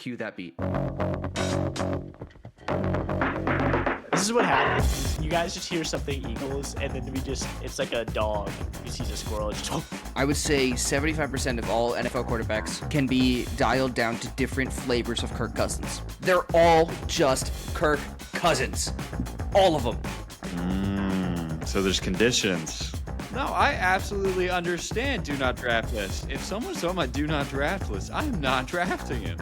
Cue that beat. This is what happens. You guys just hear something Eagles, and then it's like a dog. He sees a squirrel. I would say 75% of all NFL quarterbacks can be dialed down to different flavors of Kirk Cousins. They're all just Kirk Cousins. All of them. So there's conditions. No, I absolutely understand do not draft list. If someone's on my do not draft list, I'm not drafting him.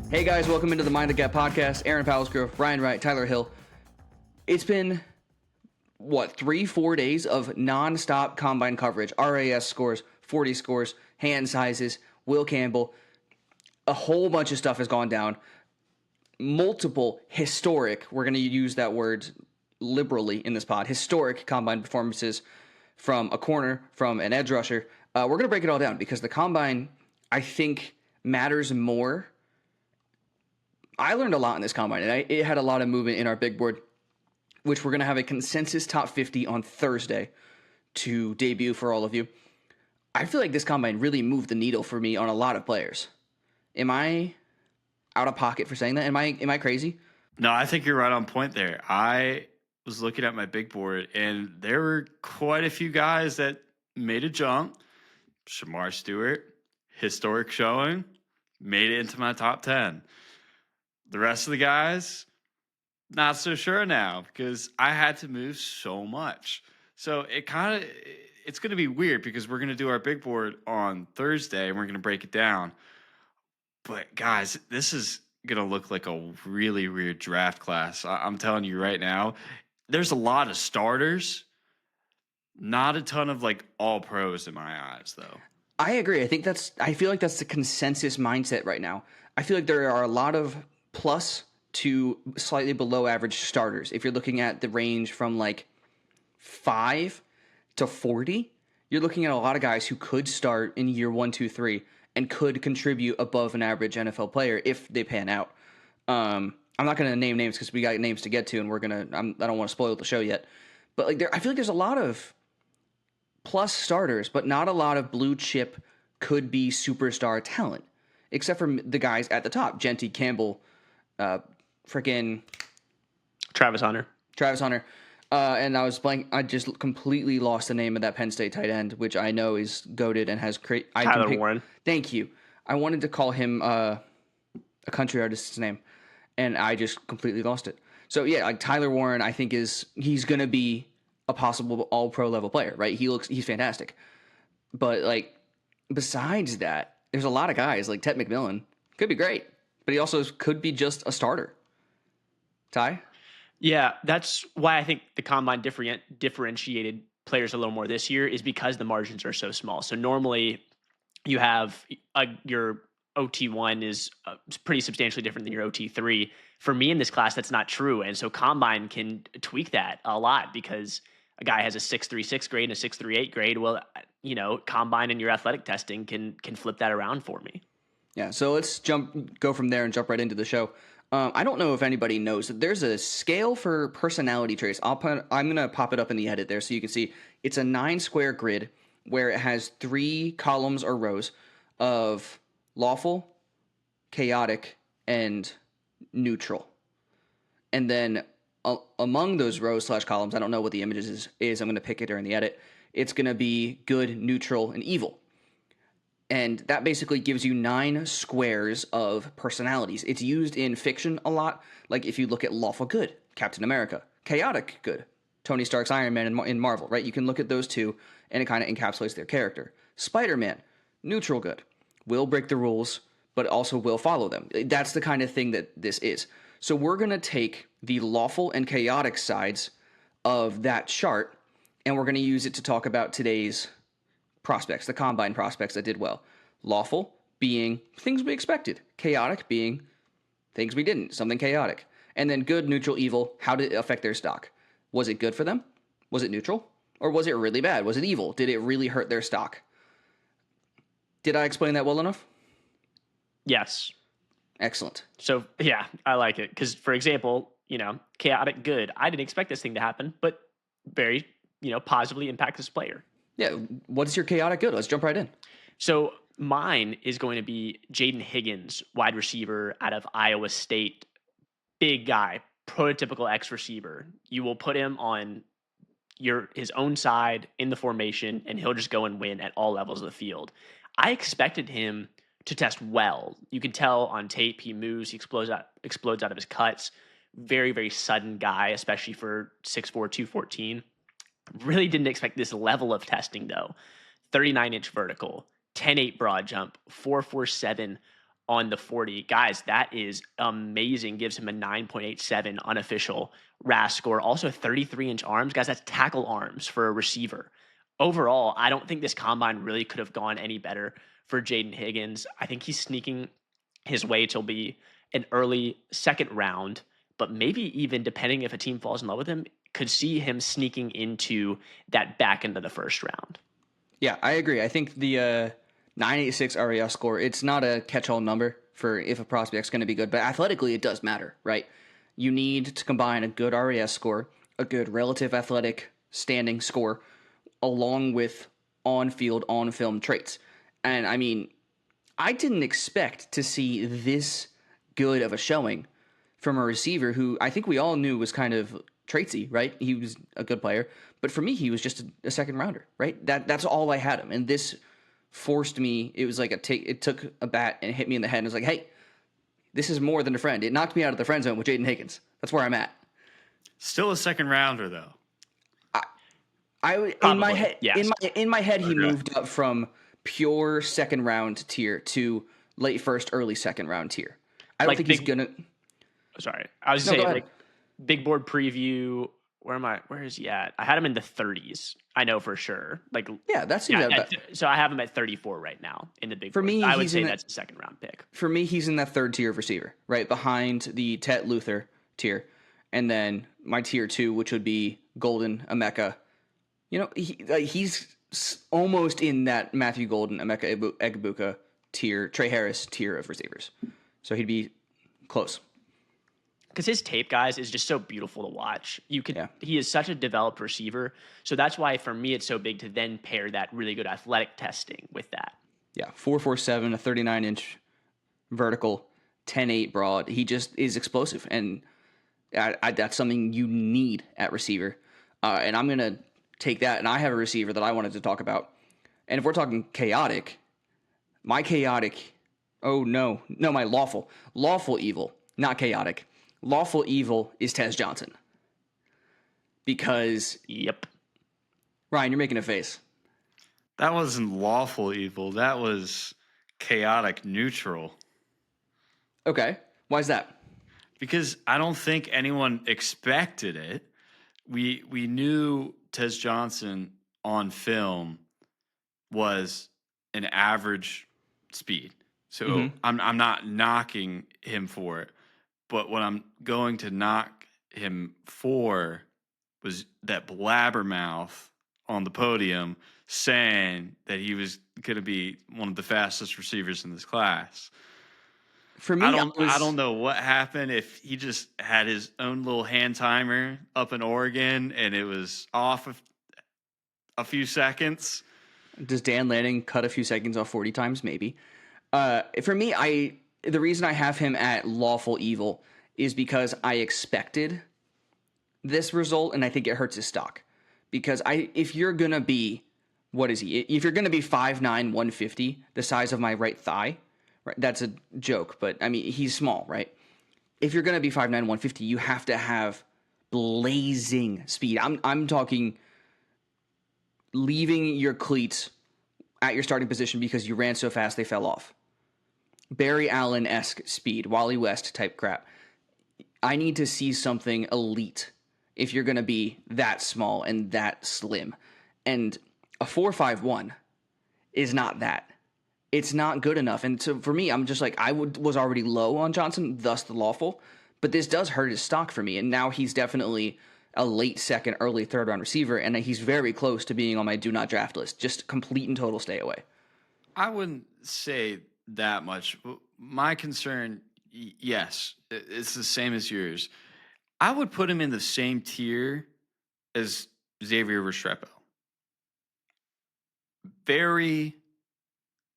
Hey guys, welcome into the Mind the Gap podcast. Aaron Palsgrove, Brian Wright, Tyler Hill. It's been, 3-4 days of non-stop combine coverage. RAS scores, 40 scores, hand sizes, Will Campbell. A whole bunch of stuff has gone down. Multiple historic, we're going to use that word liberally in this pod, historic combine performances from a corner, from an edge rusher. We're going to break it all down because the combine, I think, matters more. I learned a lot in this combine, and it had a lot of movement in our big board, which we're going to have a consensus top 50 on Thursday to debut for all of you. I feel like this combine really moved the needle for me on a lot of players. Am I out of pocket for saying that? Am I crazy? No, I think you're right on point there. I was looking at my big board, and there were quite a few guys that made a jump. Shamar Stewart, historic showing, made it into my top 10. The rest of the guys, not so sure now because I had to move so much. So it's going to be weird because we're going to do our big board on Thursday and we're going to break it down. But guys, this is going to look like a really weird draft class. I'm telling you right now, there's a lot of starters, not a ton of like all pros in my eyes though. I agree. I feel like that's the consensus mindset right now. I feel like there are a lot of plus to slightly below average starters. If you're looking at the range from like 5 to 40, you're looking at a lot of guys who could start in year 1, 2, 3 and could contribute above an average NFL player if they pan out. I'm not going to name names because we got names to get to, and I don't want to spoil the show yet. But I feel like there's a lot of plus starters, but not a lot of blue chip could be superstar talent, except for the guys at the top: Genty, Campbell, freaking Travis Hunter. And I just completely lost the name of that Penn State tight end, which I know is goated and has great. Tyler Warren. Thank you. I wanted to call him a country artist's name, and I just completely lost it. So yeah, like Tyler Warren, I think he's going to be a possible all-pro level player, right? He's fantastic. But like besides that, there's a lot of guys like Ted McMillan could be great, but he also could be just a starter. Ty? Yeah, that's why I think the combine differentiated players a little more this year is because the margins are so small. So normally you have your OT1 is pretty substantially different than your OT3. For me in this class, that's not true. And so combine can tweak that a lot because a guy has a 6.36 grade and a 6.38 grade. Well, combine and your athletic testing can flip that around for me. Yeah, so let's go from there and jump right into the show. I don't know if anybody knows that there's a scale for personality traits. I'm going to pop it up in the edit there so you can see. It's a 9-square grid where it has 3 columns or rows of lawful, chaotic, and neutral. And then among those rows / columns, I don't know what the images is. I'm going to pick it during the edit. It's going to be good, neutral, and evil. And that basically gives you 9 squares of personalities. It's used in fiction a lot. Like if you look at lawful good, Captain America. Chaotic good, Tony Stark's Iron Man in Marvel, right? You can look at those two and it kind of encapsulates their character. Spider-Man, neutral good. Will break the rules, but also will follow them. That's the kind of thing that this is. So we're going to take the lawful and chaotic sides of that chart, and we're going to use it to talk about today's prospects, the combine prospects that did well. Lawful being things we expected. Chaotic being things we didn't, something chaotic. And then good, neutral, evil, how did it affect their stock? Was it good for them? Was it neutral? Or was it really bad? Was it evil? Did it really hurt their stock? Did I explain that well enough? Yes. Excellent. So, yeah, I like it. Because, for example, chaotic good. I didn't expect this thing to happen, but very, positively impact this player. Yeah. What's your chaotic good? Let's jump right in. So mine is going to be Jaden Higgins, wide receiver out of Iowa State. Big guy, prototypical X receiver. You will put him on his own side in the formation, and he'll just go and win at all levels of the field. I expected him to test well. You can tell on tape he moves, he explodes out of his cuts. Very, very sudden guy, especially for 6'4", 214. Really didn't expect this level of testing though. 39-inch vertical, 10.8 broad jump, 4.47 on the 40. Guys, that is amazing. Gives him a 9.87 unofficial RAS score. Also 33-inch arms. Guys, that's tackle arms for a receiver. Overall, I don't think this combine really could have gone any better for Jaden Higgins. I think he's sneaking his way to be an early second round, but maybe even, depending if a team falls in love with him, could see him sneaking into that back end of the first round. Yeah, I agree. I think the 986 RAS score, it's not a catch-all number for if a prospect's going to be good, but athletically it does matter, right? You need to combine a good RAS score, a good relative athletic standing score, along with on-field, on-film traits. And I mean, I didn't expect to see this good of a showing from a receiver who I think we all knew was kind of traitsy, right? He was a good player, but for me, he was just a second rounder, right? That's all I had him, and this forced me. It was like it took a bat and hit me in the head, and it was like, hey, this is more than a friend. It knocked me out of the friend zone with Jaden Higgins. That's where I'm at. Still a second rounder though. I Probably, in my head, yes. in my head, he Okay. moved up from pure second round tier to late first, early second round tier. I don't Like think he's gonna. Sorry, I was No, go saying, ahead. like, big board preview. Where is he at? I had him in the 30s. I know for sure. Like, Yeah, that seems yeah. about. So I have him at 34 right now in the big For board. me, I would he's say in that's a second round pick. For me, he's in that third tier of receiver, right behind the Tet Luther tier, and then my tier 2, which would be Golden Emeka. You know, he's almost in that Matthew Golden, Emeka Egbuka tier, Trey Harris tier of receivers. So he'd be close. Because his tape, guys, is just so beautiful to watch. Yeah. He is such a developed receiver. So that's why for me it's so big to then pair that really good athletic testing with that. Yeah, 4.47, a 39-inch vertical, 10.8 broad. He just is explosive, and that's something you need at receiver. And I'm going to take that, and I have a receiver that I wanted to talk about. And if we're talking chaotic, my chaotic, my lawful evil, not chaotic. Lawful evil is Tez Johnson. Because, Yep. Ryan, you're making a face. That wasn't lawful evil. That was chaotic neutral. Okay, why is that? Because I don't think anyone expected it. We knew Tez Johnson on film was an average speed. So I'm not knocking him for it. But what I'm going to knock him for was that blabbermouth on the podium saying that he was going to be one of the fastest receivers in this class. For me, I don't know what happened, if he just had his own little hand timer up in Oregon and it was off of a few seconds. Does Dan Lanning cut a few seconds off 40 times? Maybe. For me, the reason I have him at lawful evil is because I expected this result, and I think it hurts his stock. Because if you're gonna be, what is he? If you're gonna be 5'9", 150, the size of my right thigh, right? That's a joke, but I mean he's small, right? If you're gonna be 5'9", 150, you have to have blazing speed. I'm talking leaving your cleats at your starting position because you ran so fast they fell off. Barry Allen-esque speed, Wally West type crap. I need to see something elite if you're going to be that small and that slim. And a 4.51 is not that. It's not good enough. And so for me, I'm just like, was already low on Johnson, thus the lawful. But this does hurt his stock for me. And now he's definitely a late second, early third round receiver. And he's very close to being on my do not draft list. Just complete and total stay away. I wouldn't say that much. My concern, yes, it's the same as yours. I would put him in the same tier as Xavier Restrepo. very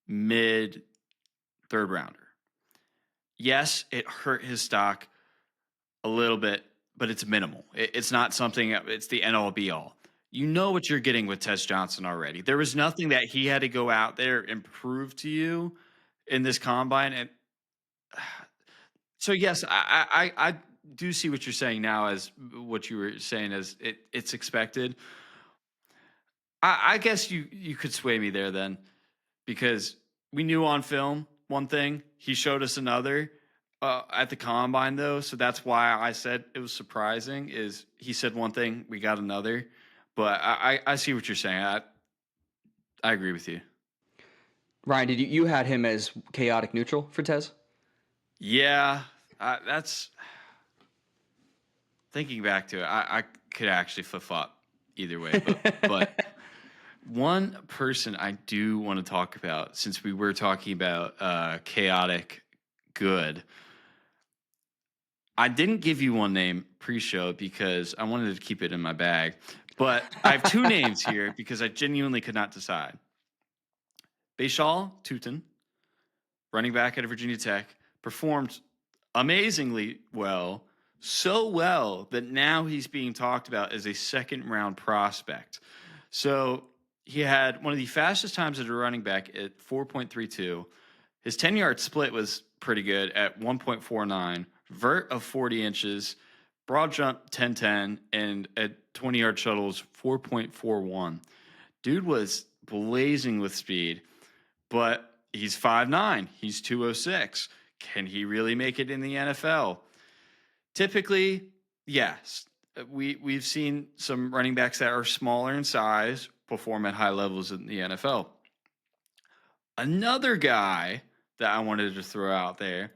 mid third rounder. Yes, it hurt his stock a little bit, but it's minimal. It's not something, it's the end all be all. You know what you're getting with Tess Johnson already. There was nothing that he had to go out there and prove to you in this combine. And so, yes, I do see what you're saying now as what you were saying as it's expected. I guess you could sway me there then, because we knew on film one thing, he showed us another at the combine though, so that's why I said it was surprising. Is he said one thing, we got another, but I see what you're saying. I agree with you. Ryan, did you had him as chaotic neutral for Tez? Yeah, that's thinking back to it. I could actually flip flop either way, but one person I do want to talk about, since we were talking about chaotic good. I didn't give you one name pre-show because I wanted to keep it in my bag, but I have two names here because I genuinely could not decide. Bashal Tutin, running back out of Virginia Tech, performed amazingly well, so well that now he's being talked about as a second-round prospect. So he had one of the fastest times as a running back at 4.32. His 10-yard split was pretty good at 1.49, vert of 40 inches, broad jump 10.10, and at 20-yard shuttles 4.41. Dude was blazing with speed, but he's 5'9", he's 206. Can he really make it in the NFL? Typically, yes. We've seen some running backs that are smaller in size perform at high levels in the NFL. Another guy that I wanted to throw out there,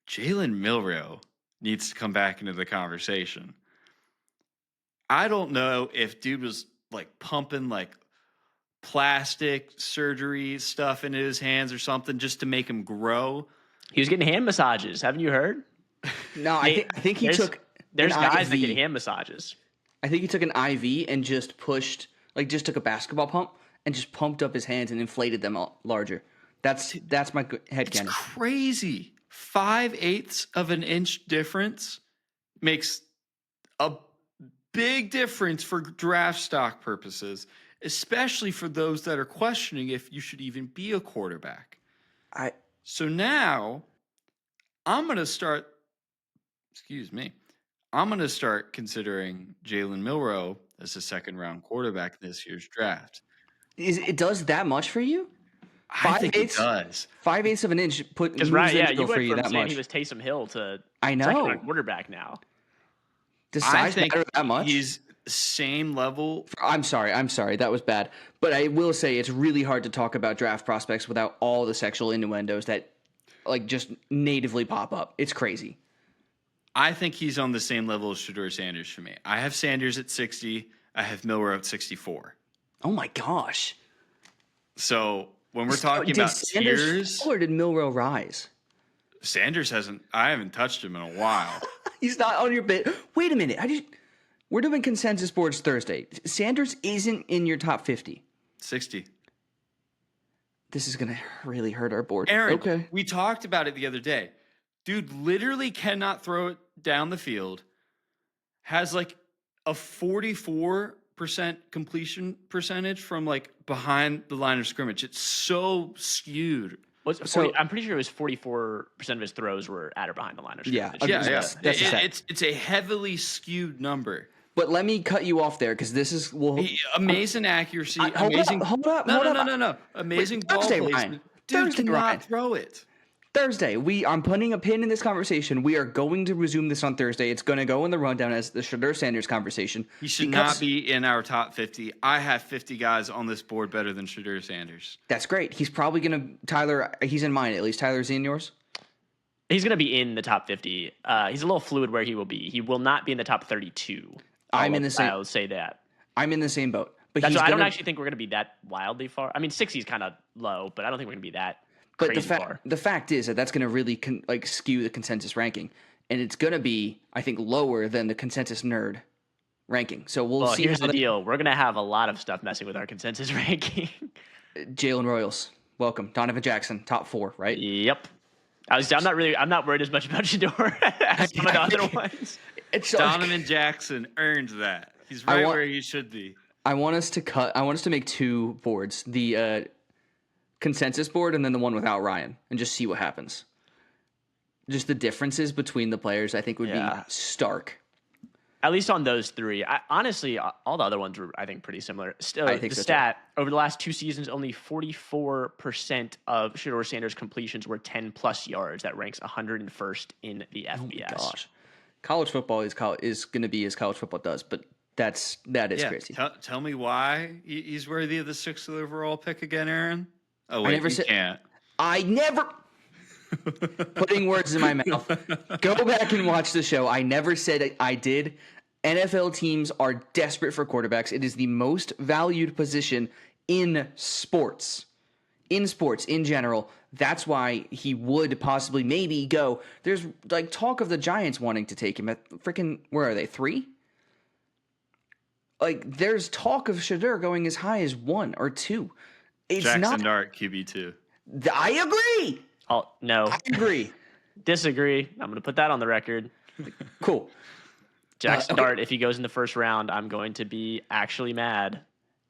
Jalen Milroe, needs to come back into the conversation. I don't know if dude was like pumping like plastic surgery stuff into his hands or something just to make him grow. He was getting hand massages. Haven't you heard? No, I think he took. There's an guys that IV. get hand massages. I think he took an IV and just pushed, like, just took a basketball pump and just pumped up his hands and inflated them larger. That's my headcanon. It's crazy. 5/8 of an inch difference makes a big difference for draft stock purposes, especially for those that are questioning if you should even be a quarterback. So now I'm going to start considering Jalen Milroe as a second-round quarterback in this year's draft. It does that much for you? I think it does. 5/8 of an inch moves Right, the yeah, needle you for went you from that saying much. he was Taysom Hill to I know. second-round quarterback now. Does I size think matter that much? he's same level. I'm sorry. That was bad. But I will say it's really hard to talk about draft prospects without all the sexual innuendos that like just natively pop up. It's crazy. I think he's on the same level as Shedeur Sanders for me. I have Sanders at 60. I have Milroe at 64. Oh my gosh. So when we're talking about tiers, or did Milroe rise? Sanders hasn't. I haven't touched him in a while. He's not on your bit. Wait a minute. We're doing consensus boards Thursday. Sanders isn't in your top 50. 60. This is gonna really hurt our board. Aaron, okay. We talked about it the other day. Dude literally cannot throw it down the field. Has like a 44% completion percentage from like behind the line of scrimmage. It's so skewed. I'm pretty sure it was 44% of his throws were at or behind the line of scrimmage. Yeah. That's it's a heavily skewed number. But let me cut you off there because this is amazing accuracy. Hold up. No. Amazing ball placement. Ryan. Dude Thursday, cannot Ryan. throw it. Thursday, I'm putting a pin in this conversation. We are going to resume this on Thursday. It's going to go in the rundown as the Shedeur Sanders conversation. He should not be in our top 50. I have 50 guys on this board better than Shedeur Sanders. That's great. He's probably going to Tyler. He's in mine at least. Tyler's in yours. He's going to be in the top 50. He's a little fluid where he will be. He will not be in the top 32. I'll say that. I'm in the same boat. But I don't actually think we're going to be that wildly far. I mean, 60 is kind of low, but I don't think we're going to be that. But the fact is that's going to really skew the consensus ranking, and it's going to be, I think, lower than the consensus nerd ranking. So we'll see. Here's the deal: we're going to have a lot of stuff messing with our consensus ranking. Jalen Royals, welcome. Donovan Jackson, top 4, right? Yep. I'm not worried as much about Shador as some of the other ones. It's Donovan Jackson earned that. He's right where he should be. I want us to make 2 boards, the consensus board and then the one without Ryan, and just see what happens. Just the differences between the players, I think, would be stark. At least on those 3. Honestly, all the other ones were, I think, pretty similar. Still, I think the so stat, over the last 2 seasons, only 44% of Shador Sanders' completions were 10-plus yards. That ranks 101st in the FBS. Oh gosh. College football is going to be as college football does, but that is crazy. Tell me why he's worthy of the 6th overall pick again, Aaron? Oh, wait, can't. I never... Putting words in my mouth. Go back and watch the show. I never said I did. NFL teams are desperate for quarterbacks. It is the most valued position in sports. In general. That's why he would possibly maybe go. There's like talk of the Giants wanting to take him at freaking, where are they, 3? Like there's talk of Shador going as high as 1 or 2. It's Jackson Dart, QB2. I agree. Oh, no. I agree. Disagree. I'm going to put that on the record. Cool. Jackson Dart, if he goes in the first round, I'm going to be actually mad.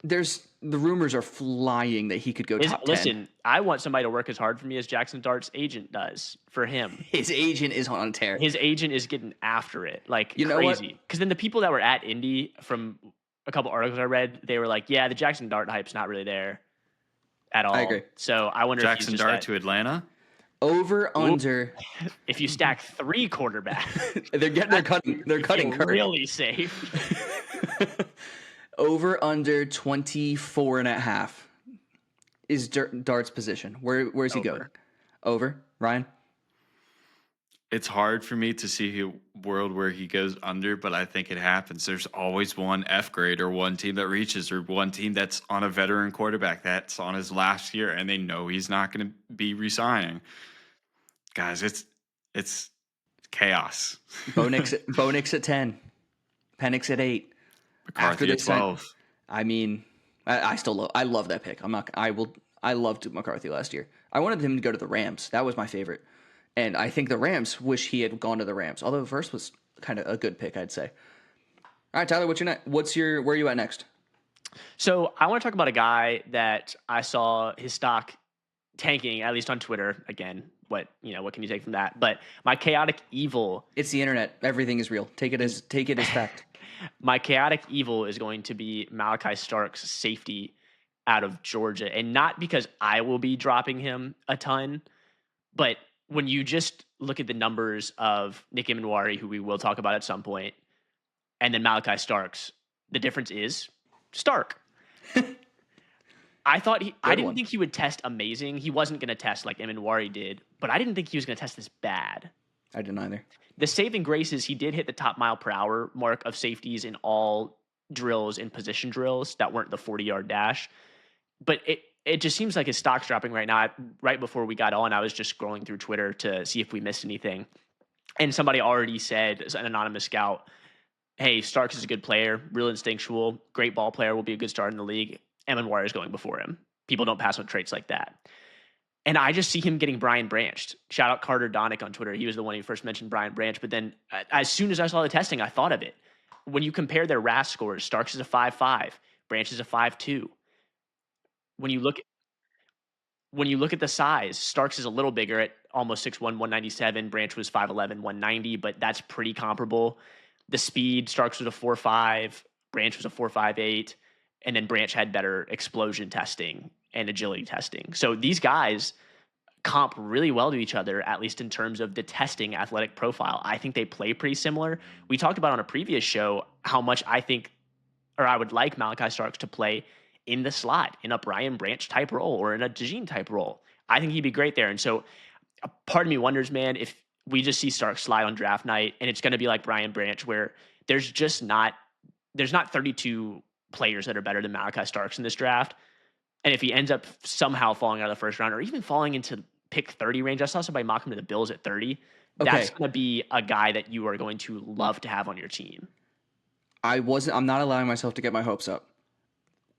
The rumors are flying that he could go top 10. Listen, I want somebody to work as hard for me as Jackson Dart's agent does for him. His agent is on tear. His agent is getting after it like crazy. Crazy. Because then the people that were at Indy, from a couple articles I read, they were like, yeah, the Jackson Dart hype's not really there at all. I agree. So I wonder Jackson if Dart to Atlanta? Over under. If you stack 3 quarterbacks, they're cutting Kurt. Really safe. Over under 24.5 is Dart's position. Where's he going? Over, Ryan? It's hard for me to see a world where he goes under, but I think it happens. There's always one F grade or one team that reaches or one team that's on a veteran quarterback that's on his last year and they know he's not going to be re-signing. Guys, it's chaos. Bo Nix at 10. Penix at 8. McCarthy at 12. I mean, I love that pick. I loved McCarthy last year. I wanted him to go to the Rams. That was my favorite. And I think the Rams wish he had gone to the Rams. Although Verse was kind of a good pick, I'd say. All right, Tyler, where are you at next? So I want to talk about a guy that I saw his stock tanking, at least on Twitter. Again, what can you take from that? But my chaotic evil. It's the internet. Everything is real. Take it as fact. My chaotic evil is going to be Malachi Stark's safety out of Georgia. And not because I will be dropping him a ton, but when you just look at the numbers of Nick Emanwari, who we will talk about at some point, and then Malachi Stark's, the difference is Stark. I didn't think he would test amazing. He wasn't going to test like Emanwari did, but I didn't think he was going to test this bad. I didn't either. The saving grace is he did hit the top mile per hour mark of safeties in all drills and position drills that weren't the 40-yard dash. But it just seems like his stock's dropping right now. Right before we got on, I was just scrolling through Twitter to see if we missed anything. And somebody already said, an anonymous scout, hey, Starks is a good player, real instinctual, great ball player, will be a good starter in the league. Emanwari is going before him. People don't pass with traits like that. And I just see him getting Brian Branched. Shout out Carter Donick on Twitter. He was the one who first mentioned Brian Branch. But then as soon as I saw the testing, I thought of it. When you compare their RAS scores, Starks is a 5.5, Branch is a 5.2. When you look at the size, Starks is a little bigger at almost 6'1", 197. Branch was 5'11", 190, but that's pretty comparable. The speed, Starks was a 4.5, Branch was a 4.58, and then Branch had better explosion testing and agility testing. So these guys comp really well to each other, at least in terms of the testing athletic profile. I think they play pretty similar. We talked about on a previous show how much I would like Malachi Starks to play in the slot, in a Brian Branch type role or in a DeJean type role. I think he'd be great there. And so a part of me wonders, man, if we just see Starks slide on draft night and it's going to be like Brian Branch, where there's not 32 players that are better than Malachi Starks in this draft. And if he ends up somehow falling out of the first round or even falling into pick 30 range, I saw somebody mock him to the Bills at 30. Okay. That's going to be a guy that you are going to love to have on your team. I'm not allowing myself to get my hopes up.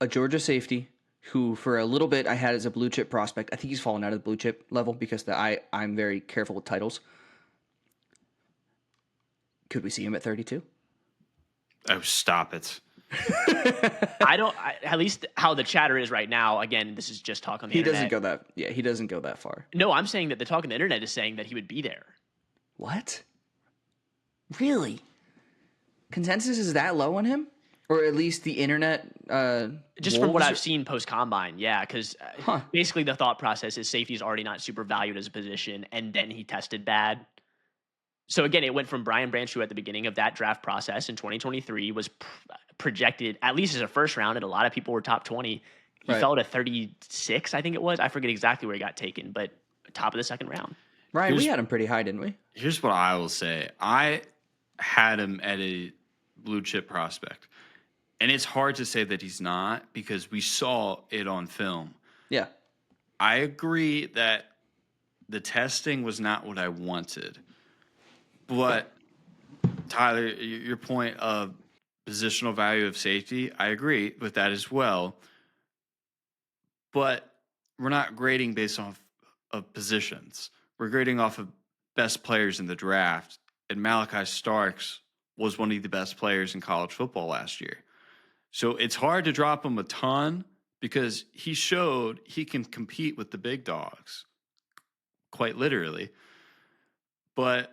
A Georgia safety who for a little bit I had as a blue chip prospect. I think he's fallen out of the blue chip level because I'm very careful with titles. Could we see him at 32? Oh, stop it. At least how the chatter is right now. Again, this is just talk on the He internet. he doesn't go that far. No, I'm saying that the talk on the internet is saying that he would be there. What? Really? Consensus is that low on him? Or at least the internet? Just from what I've seen post combine, yeah, because Huh. basically the thought process is safety is already not super valued as a position, and then he tested bad. So again, it went from Brian Branch, who at the beginning of that draft process in 2023 was projected at least as a first round, and a lot of people were top 20. He Right. fell to 36, I think it was. I forget exactly where he got taken, but top of the second round. Ryan, we Here's- had him pretty high, didn't we? Here's what I will say. I had him at a blue chip prospect. And it's hard to say that he's not because we saw it on film. Yeah. I agree that the testing was not what I wanted. But Tyler, your point of positional value of safety, I agree with that as well. But we're not grading based off of positions. We're grading off of best players in the draft. And Malachi Starks was one of the best players in college football last year. So it's hard to drop him a ton because he showed he can compete with the big dogs, quite literally. But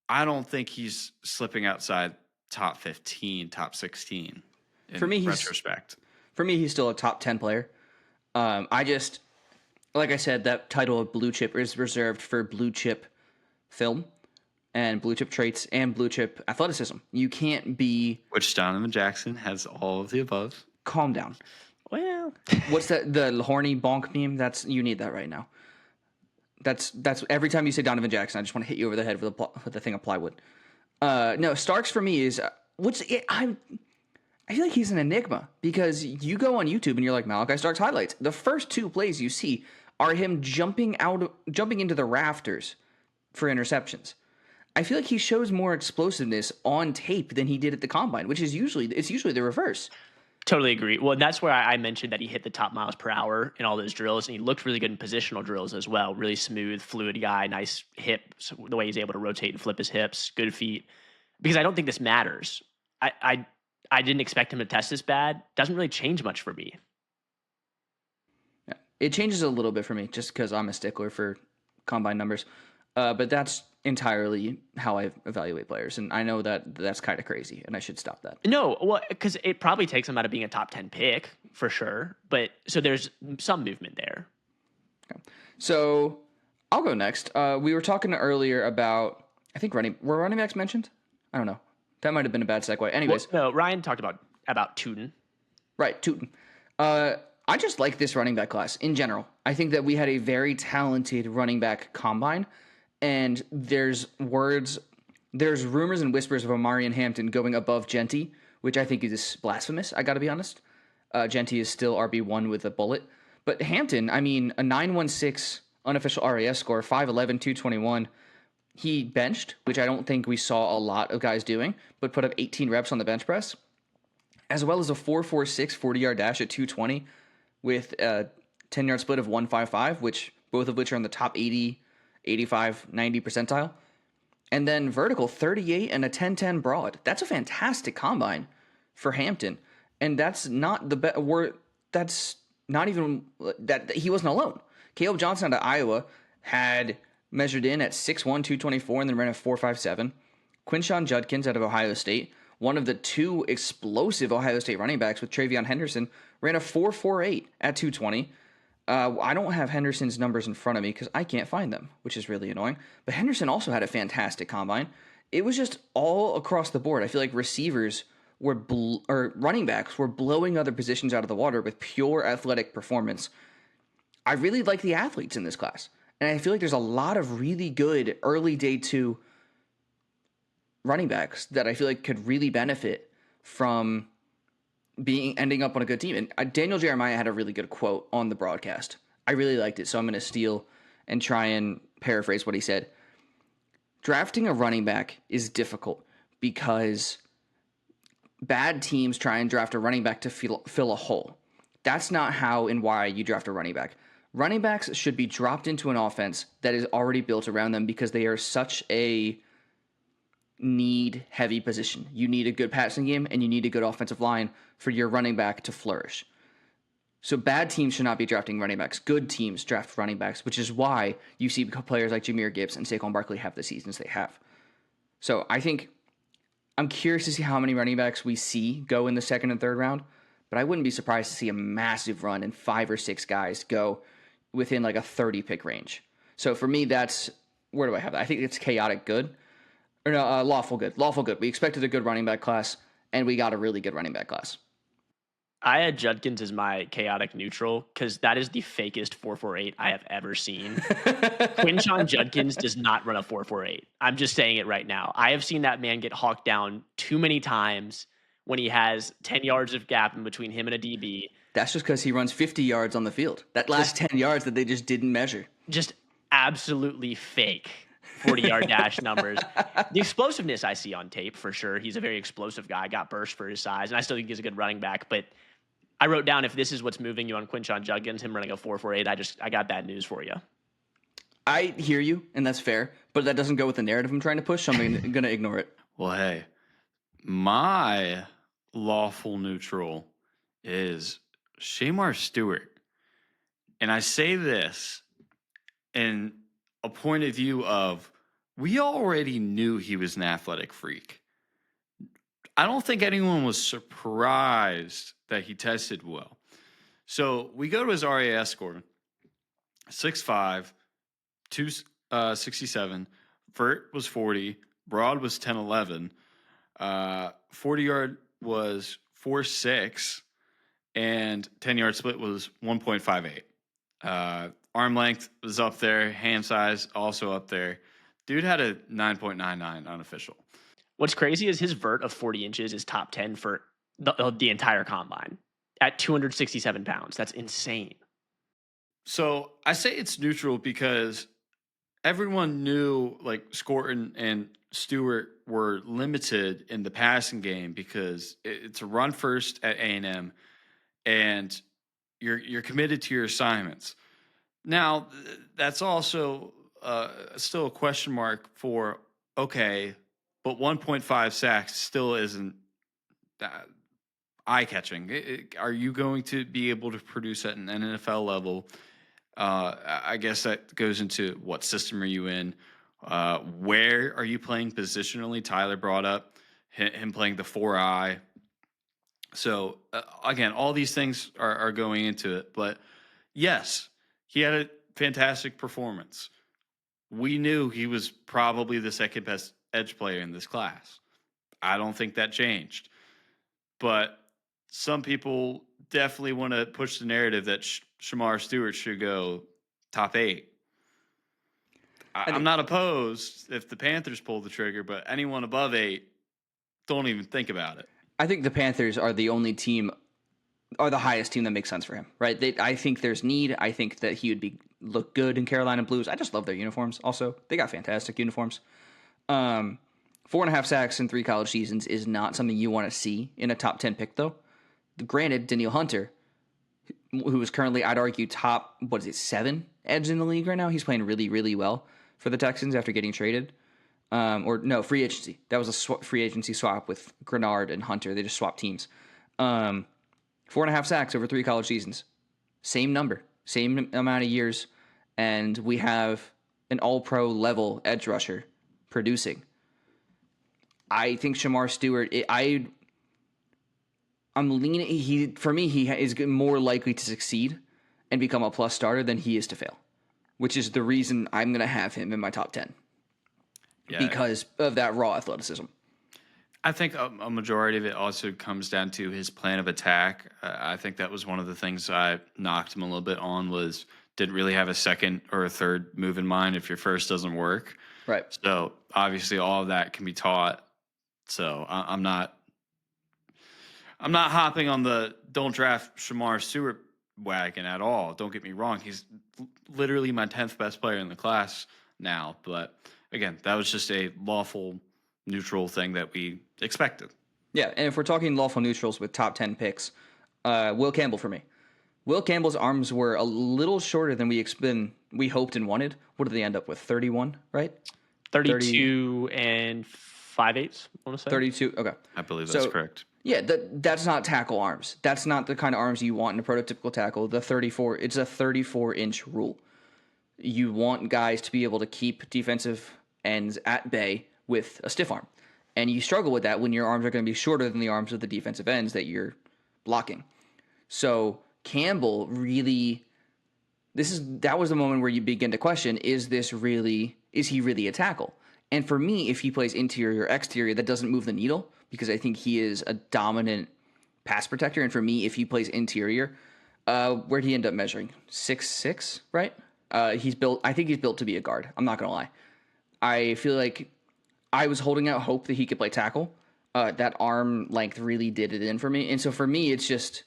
I don't think he's slipping outside top 15, top 16 in For me, retrospect. For me, he's still a top 10 player. Like I said, that title of blue chip is reserved for blue chip film and blue chip traits and blue chip athleticism. You can't be... Which Donovan Jackson has all of the above. Calm down. Well, What's that? The horny bonk meme? You need that right now. That's every time you say Donovan Jackson, I just want to hit you over the head with the thing of plywood. No, Starks for me is I feel like he's an enigma because you go on YouTube and you're like Malachi Starks highlights. The first two plays you see are him jumping into the rafters for interceptions. I feel like he shows more explosiveness on tape than he did at the combine, which is usually the reverse. totally agree. Well, that's where I mentioned that he hit the top miles per hour in all those drills, and he looked really good in positional drills as well. Really smooth, fluid guy, nice hip, the way he's able to rotate and flip his hips, good feet. Because I don't think this matters. I didn't expect him to test this bad. Doesn't really change much for me. Yeah. It changes a little bit for me just because I'm a stickler for combine numbers. But that's entirely how I evaluate players. And I know that that's kind of crazy and I should stop that. No, well, because it probably takes him out of being a top 10 pick for sure. But so there's some movement there. Okay. So I'll go next. We were talking earlier about, I think were running backs mentioned? I don't know. That might have been a bad segue. Anyways. Well, no, Ryan talked about Tootin. Right, Tootin. I just like this running back class in general. I think that we had a very talented running back combine, and there's rumors and whispers of Omari and Hampton going above Genty, which I think is blasphemous, I got to be honest. Genty is still RB1 with a bullet. But Hampton, I mean, a 916 unofficial RAS score, 5'11", 221. He benched, which I don't think we saw a lot of guys doing, but put up 18 reps on the bench press, as well as a 4.46 40-yard dash at 220 with a 10-yard split of 155, both of which are in the top 80, 85, 90 percentile. And then vertical 38 and a 10-10 broad. That's a fantastic combine for Hampton. And that's not that's not even that he wasn't alone. Caleb Johnson out of Iowa had measured in at 6'1", 224, and then ran a 4.57. Quinshawn Judkins out of Ohio State, one of the two explosive Ohio State running backs with Travion Henderson, ran a 4.48 at 220. I don't have Henderson's numbers in front of me because I can't find them, which is really annoying. But Henderson also had a fantastic combine. It was just all across the board. I feel like receivers or running backs were blowing other positions out of the water with pure athletic performance. I really like the athletes in this class. And I feel like there's a lot of really good early day 2 running backs that I feel like could really benefit from ending up on a good team. And Daniel Jeremiah had a really good quote on the broadcast. I really liked it, so I'm going to steal and try and paraphrase what he said. Drafting a running back is difficult because bad teams try and draft a running back to fill a hole. That's not how and why you draft a running back. Running backs should be dropped into an offense that is already built around them because they are such a need-heavy position. You need a good passing game and you need a good offensive line for your running back to flourish. So bad teams should not be drafting running backs. Good teams draft running backs, which is why you see players like Jahmyr Gibbs and Saquon Barkley have the seasons they have. So I think I'm curious to see how many running backs we see go in the second and third round, but I wouldn't be surprised to see a massive run and 5 or 6 guys go within like a 30 pick range. So for me, that's, where do I have that? I think it's chaotic good. Or no, lawful good. Lawful good. We expected a good running back class, and we got a really good running back class. I had Judkins as my chaotic neutral because that is the fakest 4.48 I have ever seen. Quinshon Judkins does not run a 4.48. I'm just saying it right now. I have seen that man get hawked down too many times when he has 10 yards of gap in between him and a DB. That's just because he runs 50 yards on the field. That last 10 yards that they just didn't measure. Just absolutely fake 40-yard dash numbers. The explosiveness I see on tape, for sure. He's a very explosive guy, got burst for his size, and I still think he's a good running back, but I wrote down, if this is what's moving you on Quinshon Judkins, him running a 4.48, I got bad news for you. I hear you, and that's fair, but that doesn't go with the narrative I'm trying to push, so I'm going to ignore it. Well, hey, my lawful neutral is Shamar Stewart. And I say this in a point of view of, we already knew he was an athletic freak. I don't think anyone was surprised that he tested well. So we go to his RAS score, 6'5", 267. Vert was 40. Broad was 10'11". 40-yard was 4.6. And 10-yard split was 1.58. Arm length was up there. Hand size also up there. Dude had a 9.99 unofficial. What's crazy is his vert of 40 inches is top 10 for the entire combine at 267 pounds. That's insane. So I say it's neutral because everyone knew like Scorton and Stewart were limited in the passing game because it's a run first at A&M, and you're committed to your assignments. Now that's also still a question mark for, okay, but 1.5 sacks still isn't eye-catching. Are you going to be able to produce at an NFL level? I guess that goes into what system are you in? Where are you playing positionally? Tyler brought up him playing the 4-eye. So, again, all these things are going into it. But, yes, he had a fantastic performance. We knew he was probably the second best edge player in this class. I don't think that changed. But some people definitely want to push the narrative that Shamar Stewart should go top 8. I'm not opposed if the Panthers pull the trigger, but anyone above 8, don't even think about it. I think the Panthers are the highest team that makes sense for him, right? I think there's need. I think that he would look good in Carolina Blues. I just love their uniforms. Also, they got fantastic uniforms. 4.5 sacks in 3 college seasons is not something you want to see in a top 10 pick, though. Granted, Danielle Hunter, who is currently, I'd argue, top, 7 edge in the league right now. He's playing really, really well for the Texans after getting traded. Free agency. That was a free agency swap with Grenard and Hunter. They just swapped teams. 4.5 sacks over 3 college seasons. Same number, same amount of years, and we have an all-pro level edge rusher producing. I think Shamar Stewart, I'm leaning, he is more likely to succeed and become a plus starter than he is to fail, which is the reason I'm going to have him in my top 10 because of that raw athleticism. I think a majority of it also comes down to his plan of attack. I think that was one of the things I knocked him a little bit on, was didn't really have a second or a third move in mind if your first doesn't work. Right. So obviously all of that can be taught. So I'm not hopping on the don't draft Shamar Stewart wagon at all. Don't get me wrong. He's literally my 10th best player in the class now. But again, that was just a lawful neutral thing that we expected. Yeah, and if we're talking lawful neutrals with top 10 picks, Will Campbell for me. Will Campbell's arms were a little shorter than we hoped and wanted. What did they end up with? 31, right? 32 and 5/8, I want to say. 32. Okay. I believe that's So, correct. Yeah, that's not tackle arms. That's not the kind of arms you want in a prototypical tackle. It's a 34-inch rule. You want guys to be able to keep defensive ends at bay with a stiff arm. And you struggle with that when your arms are going to be shorter than the arms of the defensive ends that you're blocking. So Campbell really, that was the moment where you begin to question, is he really a tackle? And for me, if he plays interior or exterior, that doesn't move the needle because I think he is a dominant pass protector. And for me, if he plays interior, where'd he end up measuring? 6'6", right? I think he's built to be a guard. I'm not going to lie. I feel like I was holding out hope that he could play tackle. That arm length really did it in for me. And so for me, it's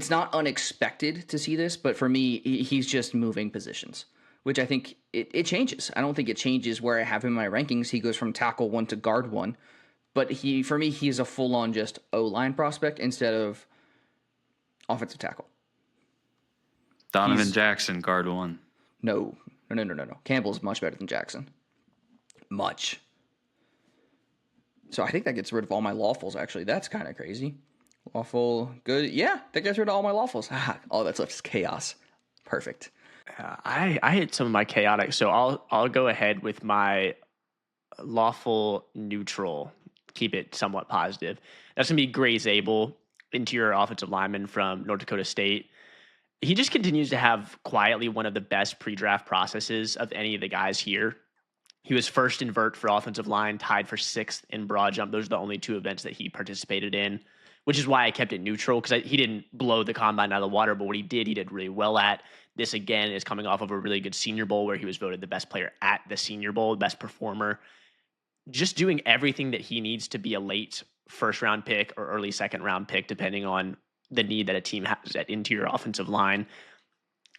not unexpected to see this, but for me, he's just moving positions, which I think it changes. I don't think it changes where I have him in my rankings. He goes from tackle 1 to guard 1, but for me, he's a full-on just O-line prospect instead of offensive tackle. Donovan Jackson, guard 1. No. Campbell's much better than Jackson. Much. So I think that gets rid of all my lawfuls, actually. That's kind of crazy. Lawful, good. Yeah, that gets rid of all my lawfuls. All that's left is chaos. Perfect. I hit some of my chaotic, so I'll go ahead with my lawful neutral. Keep it somewhat positive. That's gonna be Gray Zabel, interior offensive lineman from North Dakota State. He just continues to have quietly one of the best pre-draft processes of any of the guys here. He was first in vert for offensive line, tied for 6th in broad jump. Those are the only 2 events that he participated in, which is why I kept it neutral, because he didn't blow the combine out of the water, but what he did really well at. This, again, is coming off of a really good Senior Bowl where he was voted the best player at the Senior Bowl, best performer. Just doing everything that he needs to be a late first-round pick or early second-round pick, depending on the need that a team has at interior offensive line.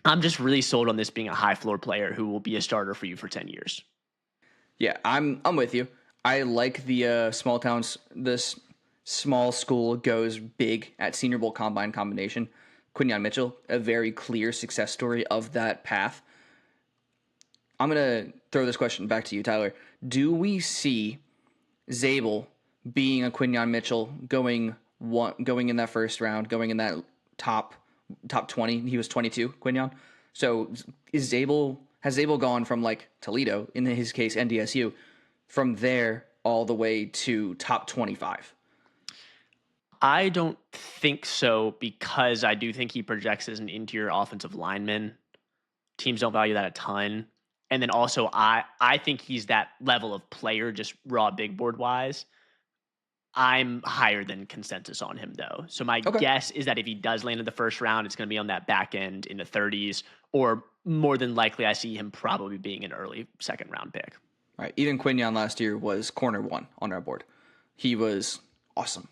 I'm just really sold on this being a high-floor player who will be a starter for you for 10 years. Yeah, I'm with you. I like the this small school goes big at Senior Bowl combine combination. Quinyon Mitchell, a very clear success story of that path. I'm going to throw this question back to you, Tyler. Do we see Zabel being a Quinyon Mitchell going in that first round, going in that top 20? He was 22, Quinyon. So has Zabel gone from like Toledo, in his case NDSU, from there all the way to top 25? I don't think so, because I do think he projects as an interior offensive lineman. Teams don't value that a ton. And then also I think he's that level of player, just raw big board wise. I'm higher than consensus on him, though. So my guess is that if he does land in the first round, it's going to be on that back end in the 30s, or more than likely, I see him probably being an early second round pick. Right. Even Quinyon last year was corner 1 on our board. He was awesome.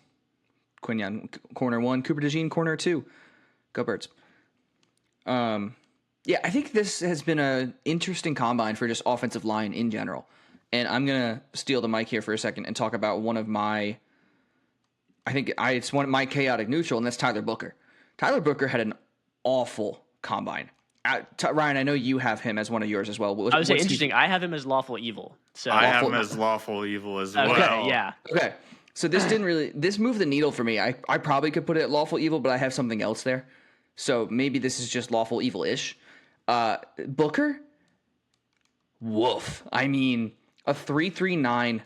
Quinyon corner 1, Cooper DeJean corner 2. Go Birds. Yeah, I think this has been an interesting combine for just offensive line in general. And I'm going to steal the mic here for a second and talk about one of my, it's one of my chaotic neutral, and that's Tyler Booker. Tyler Booker had an awful combine. Ryan, I know you have him as one of yours as well. I would say interesting. I have him as lawful evil. So I have him as lawful evil as well. Okay, yeah. Okay. So this moved the needle for me. I probably could put it at lawful evil, but I have something else there. So maybe this is just lawful evil-ish. Booker, woof. I mean, a 3.39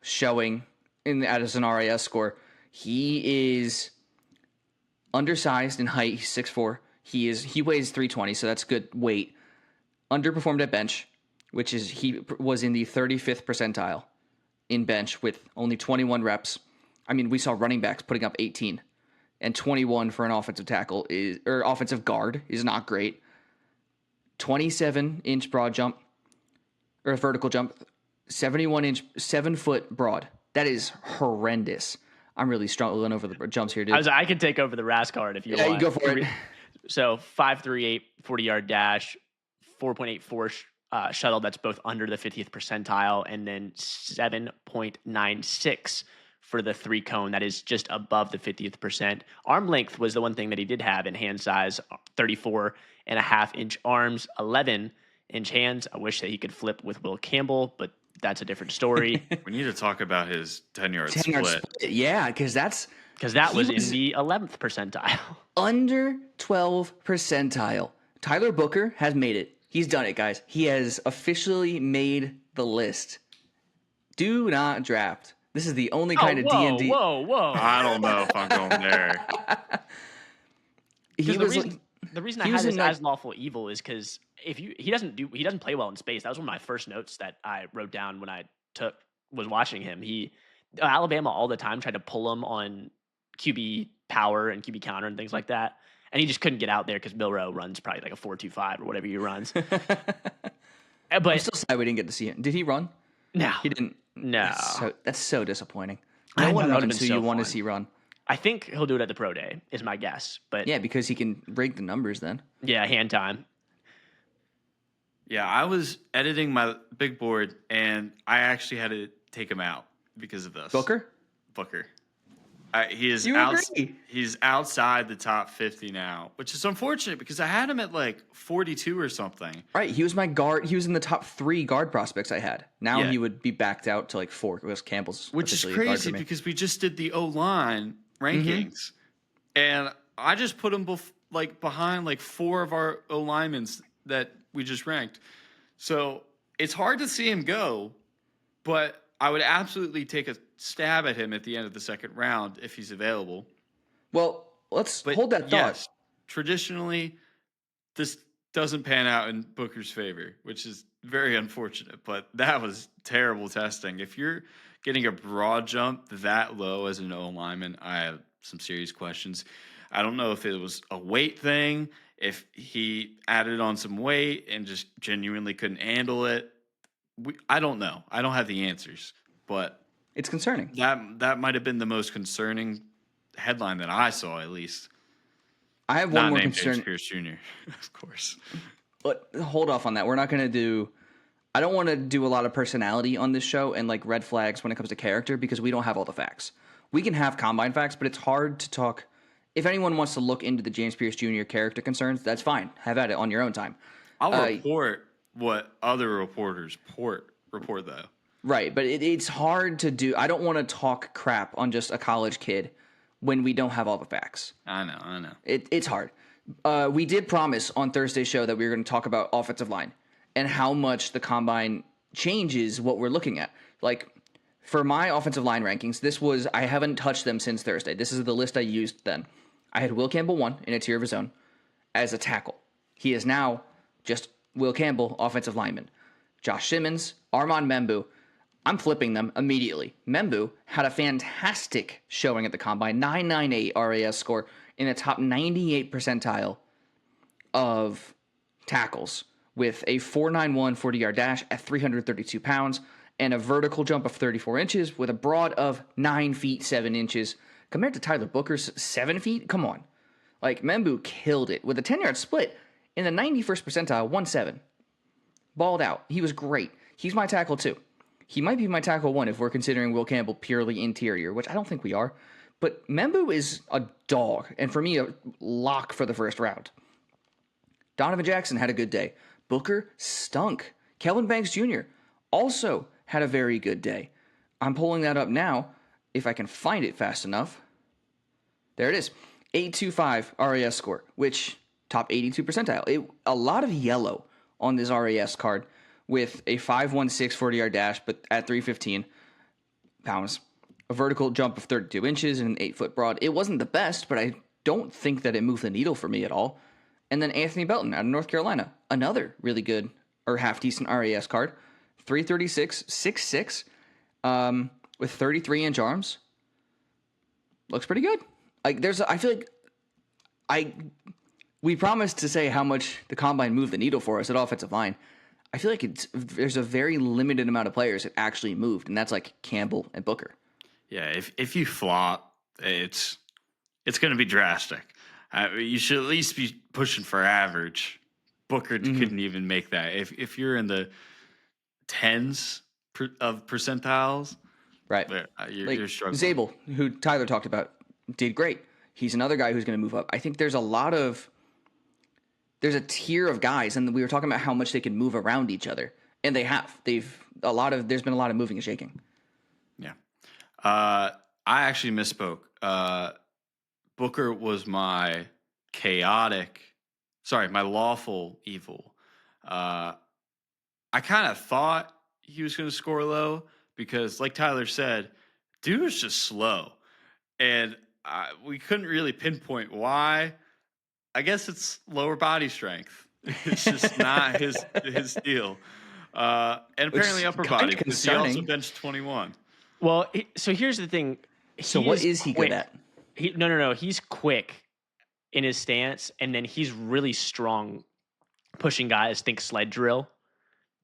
showing as an RAS score. He is undersized in height. He's 6'4". He weighs 320, so that's good weight. Underperformed at bench, which is he was in the 35th percentile in bench with only 21 reps. I mean, we saw running backs putting up 18, and 21 for an offensive tackle offensive guard is not great. 27-inch broad jump or vertical jump, 71-inch 7-foot broad. That is horrendous. I'm really struggling over the jumps here, dude. I can take over the RAS card if you want. Yeah, you go for it. So 5.38 40-yard dash, 4.84 shuttle. That's both under the 50th percentile, and then 7.96 for the 3-cone that is just above the 50th percent. Arm length was the one thing that he did have in hand size, 34.5-inch arms, 11-inch hands. I wish that he could flip with Will Campbell, but that's a different story. We need to talk about his 10-yard 10-yard split. split. Yeah, because that was in the 11th percentile. under 12 percentile. Tyler Booker has made it. He's done it, guys. He has officially made the list. Do not draft. This is the only kind of D&D. Whoa. I don't know if I'm going there. He was the reason I he had was this in, like- as lawful evil is because he doesn't play well in space. That was one of my first notes that I wrote down when I was watching him. Alabama all the time tried to pull him on QB power and QB counter and things like that, and he just couldn't get out there because Milrow runs probably like a 4.25 or whatever he runs. I'm But still sad we didn't get to see him. Did he run? no, He didn't. no. That's so disappointing. I No know, one that would've runs been who you so want to fun. see run. I think he'll do it at the pro day is my guess. But Yeah, because he can break the numbers then. yeah, hand time. Yeah, I was editing my big board, and I actually had to take him out because of this. Booker? He is You agree? He's outside the top 50 now, which is unfortunate because I had him at like 42 or something. Right, he was my guard. He was in the top 3 guard prospects I had. Now Yeah. he would be backed out to like 4 because Campbell's Which is officially a guard crazy for me. because we just did the O-line rankings, and I just put him behind like 4 of our O-linemen that we just ranked. So it's hard to see him go, but I would absolutely take a stab at him at the end of the second round if he's available. Well, let's But hold that thought. yes, traditionally, this doesn't pan out in Booker's favor, which is very unfortunate. But that was terrible testing. If you're getting a broad jump that low as an O lineman, I have some serious questions. I don't know if it was a weight thing, if he added on some weight and just genuinely couldn't handle it. I don't know. I don't have the answers, but It's concerning. that might have been the most concerning headline that I saw, at least. I have one Not more named concern. James Pierce Jr., of course. But hold off on that. We're not going to do. I don't want to do a lot of personality on this show and like red flags when it comes to character because we don't have all the facts. We can have combine facts, but it's hard to talk. If anyone wants to look into the James Pierce Jr. character concerns, that's fine. Have at it on your own time. I'll report what other reporters report though. Right, but it's hard to do. I don't want to talk crap on just a college kid when we don't have all the facts. I know. It's hard. We did promise on Thursday's show that we were going to talk about offensive line and how much the combine changes what we're looking at. Like, for my offensive line rankings, I haven't touched them since Thursday. This is the list I used then. I had Will Campbell 1 in a tier of his own as a tackle. He is now just Will Campbell, offensive lineman. Josh Simmons, Armand Membu. I'm flipping them immediately. Membu had a fantastic showing at the combine, 998 RAS score in the top 98 percentile of tackles with a 4.91 40-yard dash at 332 pounds and a vertical jump of 34 inches with a broad of 9 feet 7 inches compared to Tyler Booker's 7 feet. Come on. Like, Membu killed it with a 10-yard split in the 91st percentile, 1.7. Balled out. He was great. He's my tackle too. He might be my tackle 1 if we're considering Will Campbell purely interior, which I don't think we are. But Membu is a dog, and for me, a lock for the first round. Donovan Jackson had a good day. Booker stunk. Kelvin Banks Jr. also had a very good day. I'm pulling that up now, if I can find it fast enough. There it is. 825 RAS score, which top 82 percentile. A lot of yellow on this RAS card with a 5.16 40-yard dash, but at 315 pounds. A vertical jump of 32 inches and an 8-foot broad. It wasn't the best, but I don't think that it moved the needle for me at all. And then Anthony Belton out of North Carolina. Another really good or half-decent RAS card. 336, 6'6", with 33-inch arms. Looks pretty good. I feel like we promised to say how much the combine moved the needle for us at offensive line. I feel like there's a very limited amount of players that actually moved, and that's like Campbell and Booker. Yeah, if you flop, it's going to be drastic. You should at least be pushing for average. Booker couldn't even make that. If you're in the tens of percentiles, Right. But, Like you're struggling. Zabel, who Tyler talked about, did great. He's another guy who's going to move up. I think there's a tier of guys, and we were talking about how much they can move around each other, and they have. There's been a lot of moving and shaking. Yeah. I actually misspoke. Booker was my my lawful evil. I kind of thought he was going to score low because, like Tyler said, dude was just slow. And we couldn't really pinpoint why. I guess it's lower body strength. It's just not his deal. And Which apparently is upper kinda body because he also concerning. benched 21. Well, so here's the thing. So what is he good quick. at? No. He's quick in his stance, and then he's really strong pushing guys. Think sled drill.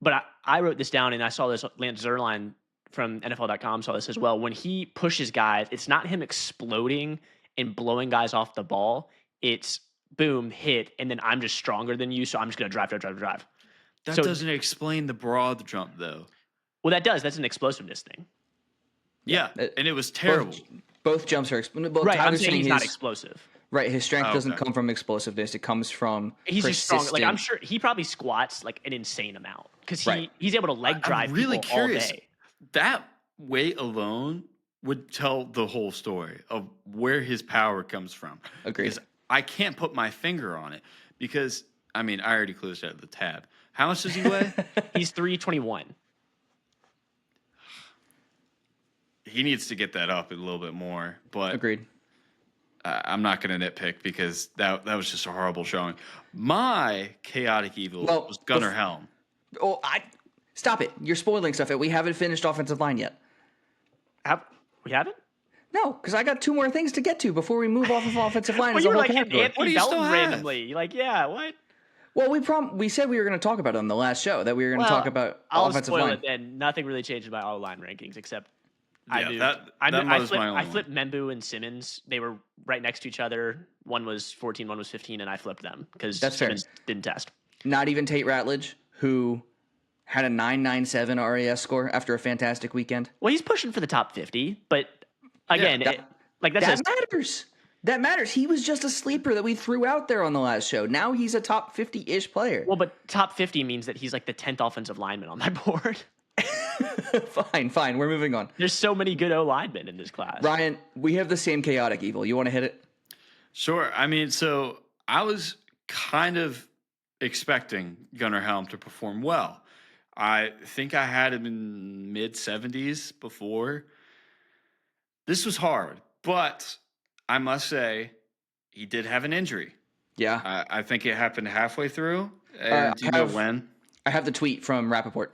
But I wrote this down, and I saw this. Lance Zierlein from NFL.com saw this as well. When he pushes guys, it's not him exploding and blowing guys off the ball. It's boom, hit, and then I'm just stronger than you, so I'm just going to drive. That So- doesn't explain the broad jump, though. Well, that does. That's an explosiveness thing. Yeah, and it was terrible. Both jumps are both. Right. I'm Tyler's saying he's not his- explosive. Right, his strength doesn't okay. come from explosiveness. It comes from He's just strong. Like I'm persistent- sure he probably squats like an insane amount because Right. he's able to leg drive I'm really people curious. all day. That weight alone would tell the whole story of where his power comes from. Agreed. Because I can't put my finger on it because, I mean, I already closed out the tab. How much does he weigh? He's 321. He needs to get that up a little bit more. But Agreed. I'm not going to nitpick because that was just a horrible showing. My chaotic evil was Gunnar Helm. Oh, stop it! You're spoiling stuff. We haven't finished offensive line yet. We haven't? No, because I got two more things to get to before we move off of offensive line. Well, as you a were whole like hitting category. What Anthony do you still Dalton have? randomly. You're like, yeah, what? Well, we said we were going to talk about it on the last show, that we were going to talk about I'll offensive spoil line. it then. Nothing really changed about all line rankings except Yeah, I I flipped Membu and Simmons. They were right next to each other. One was 14, one was 15, and I flipped them because That's fair. Simmons didn't test. Not even Tate Ratledge, who had a 997 RAS score after a fantastic weekend. Well, he's pushing for the top 50, but again, that that's matters. That matters. He was just a sleeper that we threw out there on the last show. Now he's a top 50-ish player. well, but top 50 means that he's like the 10th offensive lineman on my board. Fine. We're moving on. There's so many good O linemen in this class. Ryan, we have the same chaotic evil. You want to hit it? Sure. I mean, so I was kind of expecting Gunnar Helm to perform well. I think I had him in mid 70s before. This was hard, but I must say he did have an injury. Yeah. I think it happened halfway through. And do you know when? I have the tweet from Rappaport.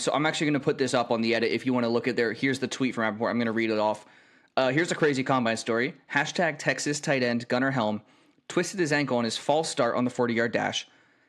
So I'm actually going to put this up on the edit if you want to look at there. Here's the tweet from Rappaport. I'm going to read it off. Here's a crazy combine story. # Texas tight end Gunnar Helm twisted his ankle on his false start on the 40-yard dash,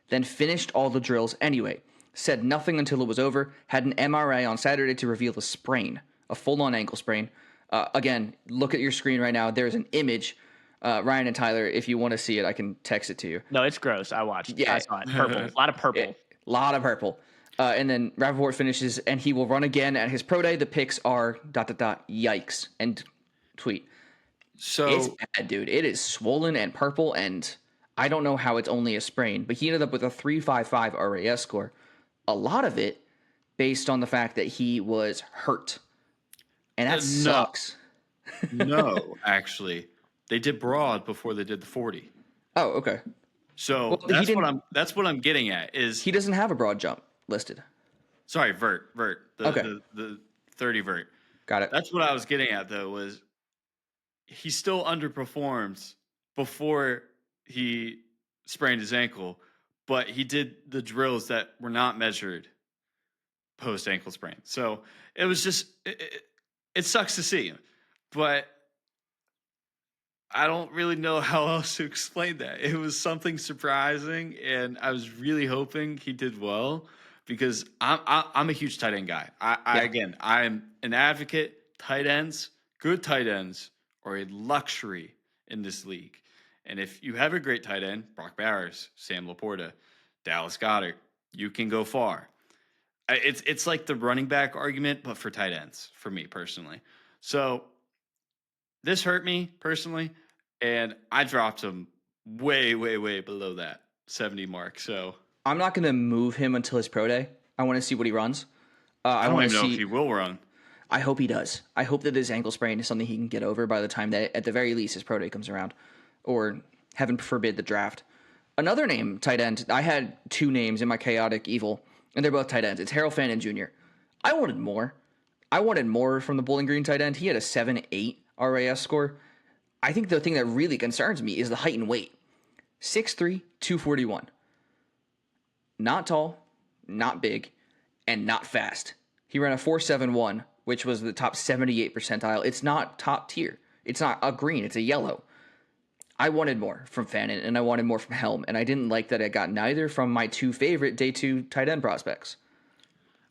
then finished all the drills anyway. Said nothing until it was over. Had an MRI on Saturday to reveal a sprain, a full-on ankle sprain. Again, look at your screen right now. There's an image. Ryan and Tyler, if you want to see it, I can text it to you. No, it's gross. I watched. Yeah. I saw it. Purple. A lot of purple. A lot of purple. And then Rappaport finishes, and he will run again at his pro day. The picks are ... Yikes. And tweet. So It's bad, dude. It is swollen and purple, and I don't know how it's only a sprain, but he ended up with a 3.55 RAS score. A lot of it based on the fact that he was hurt. And that sucks. no, actually, they did broad before they did the 40. Oh, okay. So Well, he that's what I'm getting at is He doesn't have a broad jump listed. sorry, vert. Okay. The 30 vert. Got it. That's what I was getting at though, was he still underperformed before he sprained his ankle, but he did the drills that were not measured post ankle sprain. So it was just it sucks to see, but I don't really know how else to explain that. It was something surprising, and I was really hoping he did well because I'm a huge tight end guy. I'm an advocate. Tight ends, good tight ends, are a luxury in this league. And if you have a great tight end, Brock Bowers, Sam Laporta, Dallas Goedert, you can go far. It's like the running back argument, but for tight ends for me personally. So this hurt me personally, and I dropped him way, way, way below that 70 mark. So I'm not going to move him until his pro day. I want to see what he runs. I I don't want to even know if see. he will run. I hope he does. I hope that his ankle sprain is something he can get over by the time that, at the very least, his pro day comes around, or heaven forbid, the draft. Another name, tight end. I had two names in my chaotic evil, and they're both tight ends. It's Harold Fannin Jr. I wanted more. I wanted more from the Bowling Green tight end. He had a 7.8 RAS score. I think the thing that really concerns me is the height and weight. 6'3", 241. Not tall, not big, and not fast. He ran a 4.71, which was the top 78 percentile. It's not top tier. It's not a green, it's a yellow. I wanted more from Fannin, and I wanted more from Helm, and I didn't like that I got neither from my two favorite day 2 tight end prospects.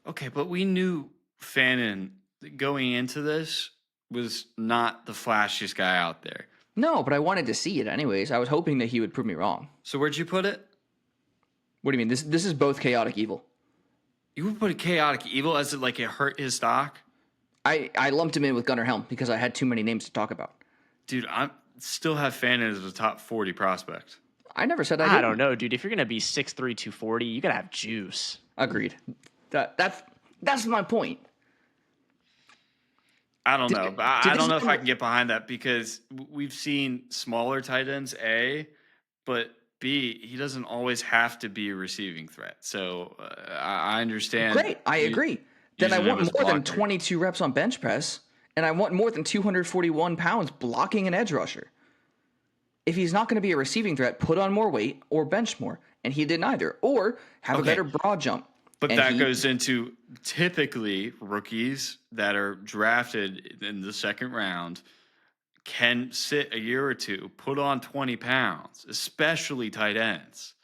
Okay, but we knew Fannin going into this was not the flashiest guy out there. No, but I wanted to see it anyways. I was hoping that he would prove me wrong. So where'd you put it? What do you mean? This is both chaotic evil. You would put a chaotic evil as it like it hurt his stock? I lumped him in with Gunnar Helm because I had too many names to talk about. Dude, I still have Fannin as a top 40 prospect. I never said I I didn't. don't know, dude. If you're gonna be 6'3", 240, you gotta have juice. Agreed. That's my point. I don't know. But I this don't know if number- I can get behind that because we've seen smaller tight ends, A, but B, he doesn't always have to be a receiving threat. So I understand. Great, I agree. Then I using him want as more than blocker. 22 reps on bench press, and I want more than 241 pounds blocking an edge rusher. If he's not going to be a receiving threat, put on more weight or bench more. And he did neither. Or have a Okay. better broad jump. But And that goes into typically rookies that are drafted in the second round can sit a year or two, put on 20 pounds, especially tight ends.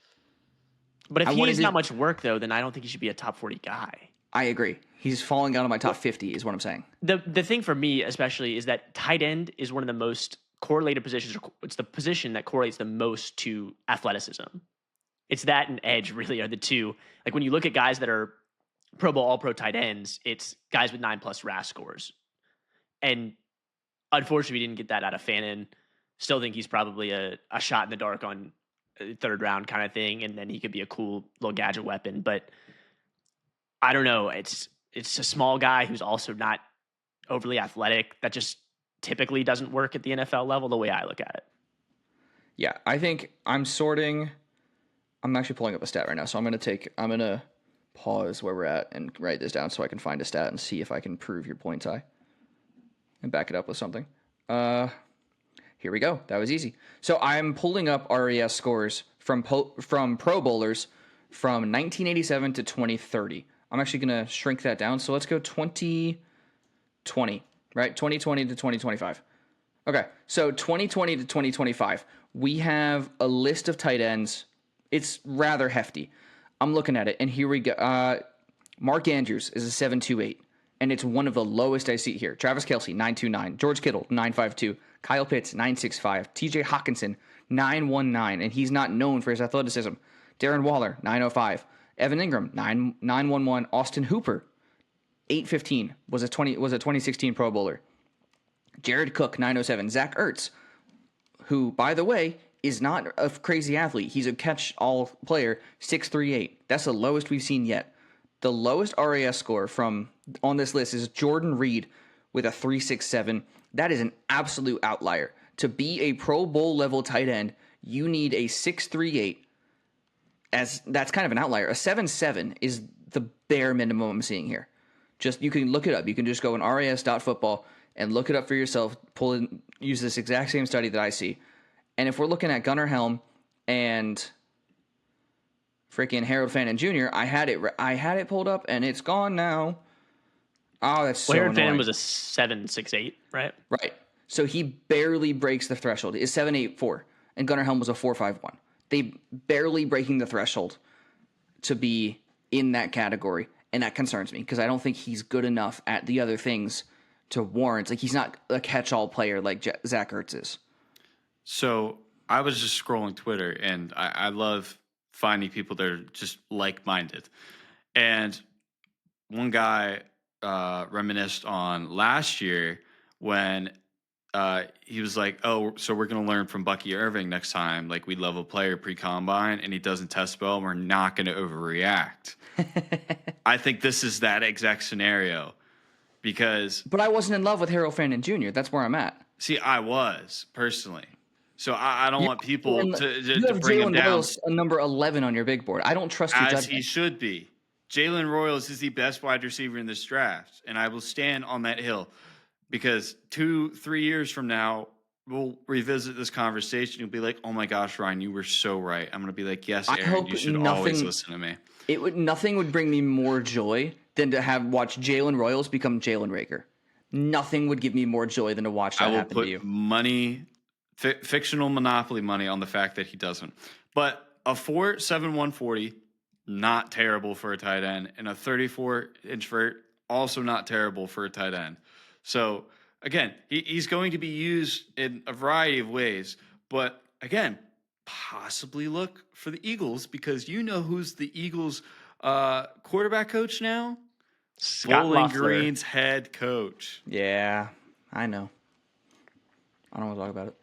But if I he wanted needs to- not much work though, then I don't think he should be a top 40 guy. I agree. He's falling out of my top 50 is what I'm saying. The thing for me especially is that tight end is one of the most correlated positions. It's the position that correlates the most to athleticism. It's that and edge really are the two. Like when you look at guys that are Pro Bowl, All Pro tight ends, it's guys with 9+ RAS scores. And unfortunately, we didn't get that out of Fannin. Still think he's probably a shot in the dark on a third round kind of thing, and then he could be a cool little gadget weapon. But I don't know. It's a small guy who's also not overly athletic. That just typically doesn't work at the NFL level the way I look at it. Yeah, I think I'm actually pulling up a stat right now. So I'm going to pause where we're at and write this down so I can find a stat and see if I can prove your point, Ty, and back it up with something. Here we go. That was easy. So I'm pulling up RAS scores from Pro Bowlers from 1987 to 2030. I'm actually going to shrink that down. So let's go 2020, right? 2020 to 2025. Okay, so 2020 to 2025, we have a list of tight ends. It's rather hefty. I'm looking at it, and here we go. Mark Andrews is a 7.28, and it's one of the lowest I see here. Travis Kelce, 9.29. George Kittle, 9.52. Kyle Pitts, 9.65. TJ Hawkinson, 9.19, and he's not known for his athleticism. Darren Waller, 9.05. Evan Ingram, 9.11. Austin Hooper, 8.15, was a 2016 Pro Bowler. Jared Cook, 9.07. Zach Ertz, who, by the way, is not a crazy athlete. He's a catch-all player, 6.38. That's the lowest we've seen yet. The lowest RAS score from on this list is Jordan Reed with a 3.67. That is an absolute outlier. To be a Pro Bowl level tight end, you need a 6.38. That's kind of an outlier. A 7.7 is the bare minimum I'm seeing here. You can look it up. You can just go on ras.football and look it up for yourself. Use this exact same study that I see. And if we're looking at Gunnar Helm and freaking Harold Fannin Jr., I had it pulled up and it's gone now. Oh, that's so Harold annoying. Fannin was a 7.68, right? Right. So he barely breaks the threshold. It's 7.84, and Gunnar Helm was a 4.51. They barely breaking the threshold to be in that category, and that concerns me because I don't think he's good enough at the other things to warrant. Like, he's not a catch-all player like Zach Ertz is. So I was just scrolling Twitter, and I love finding people that are just like-minded. And one guy reminisced on last year when he was like, "Oh, so we're going to learn from Bucky Irving next time. Like we love a player pre-combine, and he doesn't test well. And we're not going to overreact." I think this is that exact scenario because But I wasn't in love with Harold Fandon Jr. That's where I'm at. see, I was personally, so I don't want people And to you to have bring him Jalen down Royals a number 11 on your big board. I don't trust your as he judgment. should be. Jalen Royals is the best wide receiver in this draft, and I will stand on that hill because 2-3 years from now, we'll revisit this conversation. You'll be like, "Oh my gosh, Ryan, you were so right." I'm going to be like, "Yes, I Aaron, you hope should always listen to me." nothing would bring me more joy than to have watch Jalen Royals become Jalen Rager. Nothing would give me more joy than to watch I that will happen to you. put money, fictional monopoly money on the fact that he doesn't. But a 4.7 140, not terrible for a tight end, and a 34-inch vert, also not terrible for a tight end. So again, he's going to be used in a variety of ways. But again, possibly look for the Eagles because you know who's the Eagles quarterback coach now? Scott Bowling Loeffler. Green's head coach. Yeah, I know. I don't want to talk about it.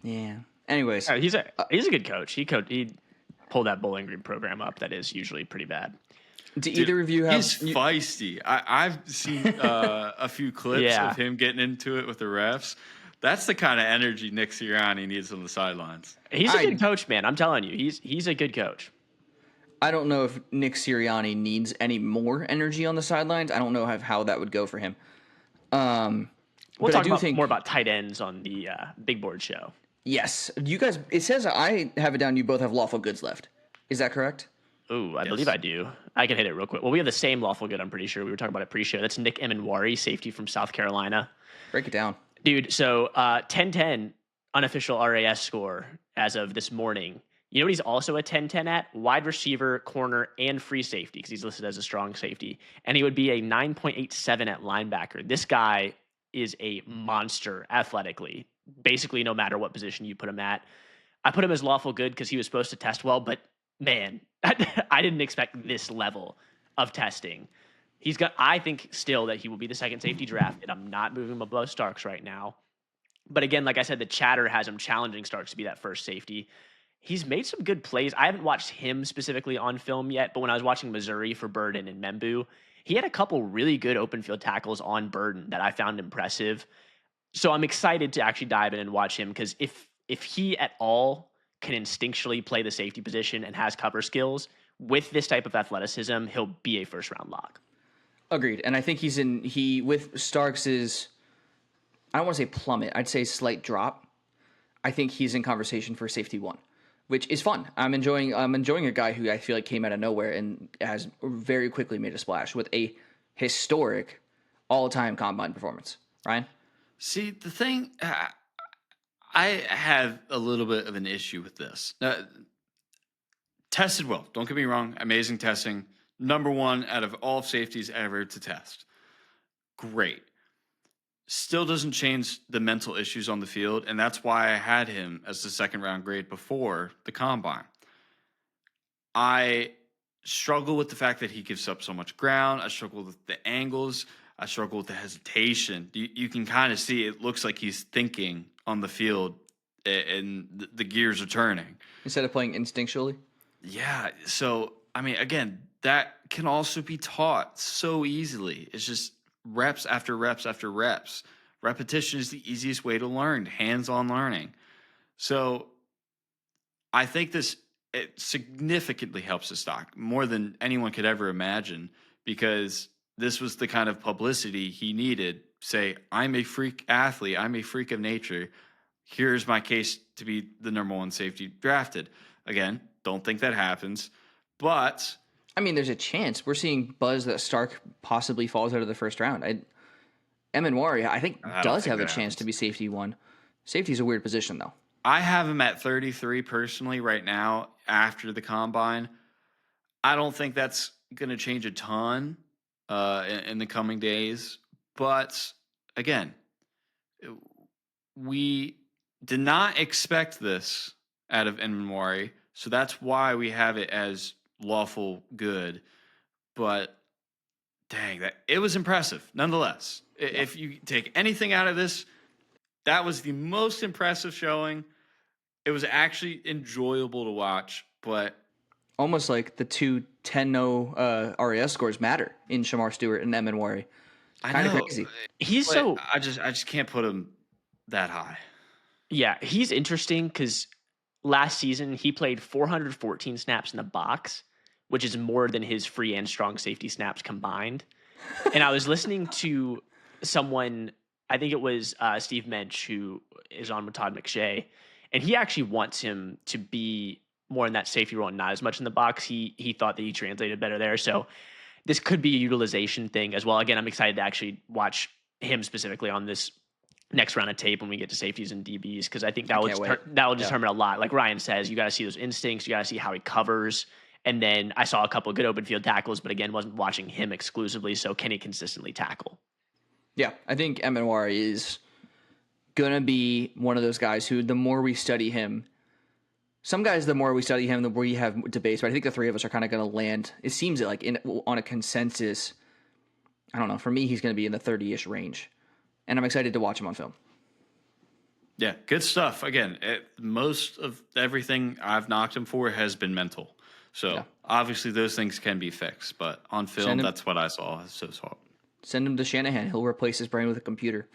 Yeah. Anyways, He's a good coach. He pulled that Bowling Green program up. That is usually pretty bad. do either of you have? He's feisty. I've seen a few clips Yeah. of him getting into it with the refs. That's the kind of energy Nick Sirianni needs on the sidelines. He's a good coach, man. I'm telling you, he's a good coach. I don't know if Nick Sirianni needs any more energy on the sidelines. I don't know how that would go for him. We'll but talk I do think more about tight ends on the big board show. yes. You guys, it says I have it down. You both have lawful goods left. Is that correct? Ooh, I believe I do. I can hit it real quick. Well, we have the same lawful good, I'm pretty sure. We were talking about it pre-show. That's Nick Emenwari, safety from South Carolina. Break it down. Dude, so 10-10 unofficial RAS score as of this morning. You know what he's also a 10-10 at? Wide receiver, corner, and free safety because he's listed as a strong safety. And he would be a 9.87 at linebacker. This guy is a monster athletically, basically no matter what position you put him at. I put him as lawful good because he was supposed to test well, but man, I didn't expect this level of testing. I think still that he will be the second safety drafted. I'm not moving him above Starks right now. But again, like I said, the chatter has him challenging Starks to be that first safety. He's made some good plays. I haven't watched him specifically on film yet, but when I was watching Missouri for Burden and Membu, he had a couple really good open field tackles on Burden that I found impressive. So I'm excited to actually dive in and watch him because if he at all can instinctually play the safety position and has cover skills with this type of athleticism, he'll be a first round lock. Agreed. And I think with Starks's, I don't want to say plummet. I'd say slight drop. I think he's in conversation for safety one, which is fun. I'm enjoying a guy who I feel like came out of nowhere and has very quickly made a splash with a historic all-time combine performance. Ryan? See, the thing, I have a little bit of an issue with this. Tested well. Don't get me wrong. Amazing testing. Number one out of all safeties ever to test. Great. Still doesn't change the mental issues on the field, and that's why I had him as the second round grade before the combine. I struggle with the fact that he gives up so much ground. I struggle with the angles. I struggle with the hesitation. You can kind of see it looks like he's thinking on the field, and the gears are turning. Instead of playing instinctually? Yeah. So, I mean, again, that can also be taught so easily. It's just reps after reps after reps. Repetition is the easiest way to learn, hands-on learning. So I think it significantly helps the stock more than anyone could ever imagine because this was the kind of publicity he needed. Say, I'm a freak athlete. I'm a freak of nature. Here's my case to be the number one safety drafted. Again, don't think that happens, but I mean, there's a chance. We're seeing buzz that Stark possibly falls out of the first round. Emenwari, I think, does have a chance to be safety one. Safety's a weird position, though. I have him at 33 personally right now after the combine. I don't think that's going to change a ton in the coming days. But again, we did not expect this out of Emenwari. So that's why we have it as lawful good, but dang, that it was impressive nonetheless. Yeah. If you take anything out of this, that was the most impressive showing. It was actually enjoyable to watch, but Almost like the two 10-0 RAS scores matter in Shamar Stewart and Emin Wari. I Kind of know, crazy. He's but so I just can't put him that high. yeah, he's interesting because last season he played 414 snaps in the box, which is more than his free and strong safety snaps combined. And I was listening to someone, I think it was Steve Mensch, who is on with Todd McShay, and he actually wants him to be more in that safety role and not as much in the box. He thought that he translated better there. So this could be a utilization thing as well. Again, I'm excited to actually watch him specifically on this next round of tape when we get to safeties and DBs, because I think that I will can't wait. that will Yeah. determine a lot. Like Ryan says, you got to see those instincts, you got to see how he covers. And then I saw a couple of good open field tackles, but again, wasn't watching him exclusively. So can he consistently tackle? Yeah, I think Emin Wari is going to be one of those guys who, the more we study him, some guys, the more we study him, the more we have debates, but I think the three of us are kind of going to land, it seems like, on a consensus. I don't know. For me, he's going to be in the 30-ish range, and I'm excited to watch him on film. Yeah, good stuff. Again, most of everything I've knocked him for has been mental. So Yeah. obviously those things can be fixed, but on film, Send him- that's what I saw. So Send him to Shanahan. He'll replace his brain with a computer.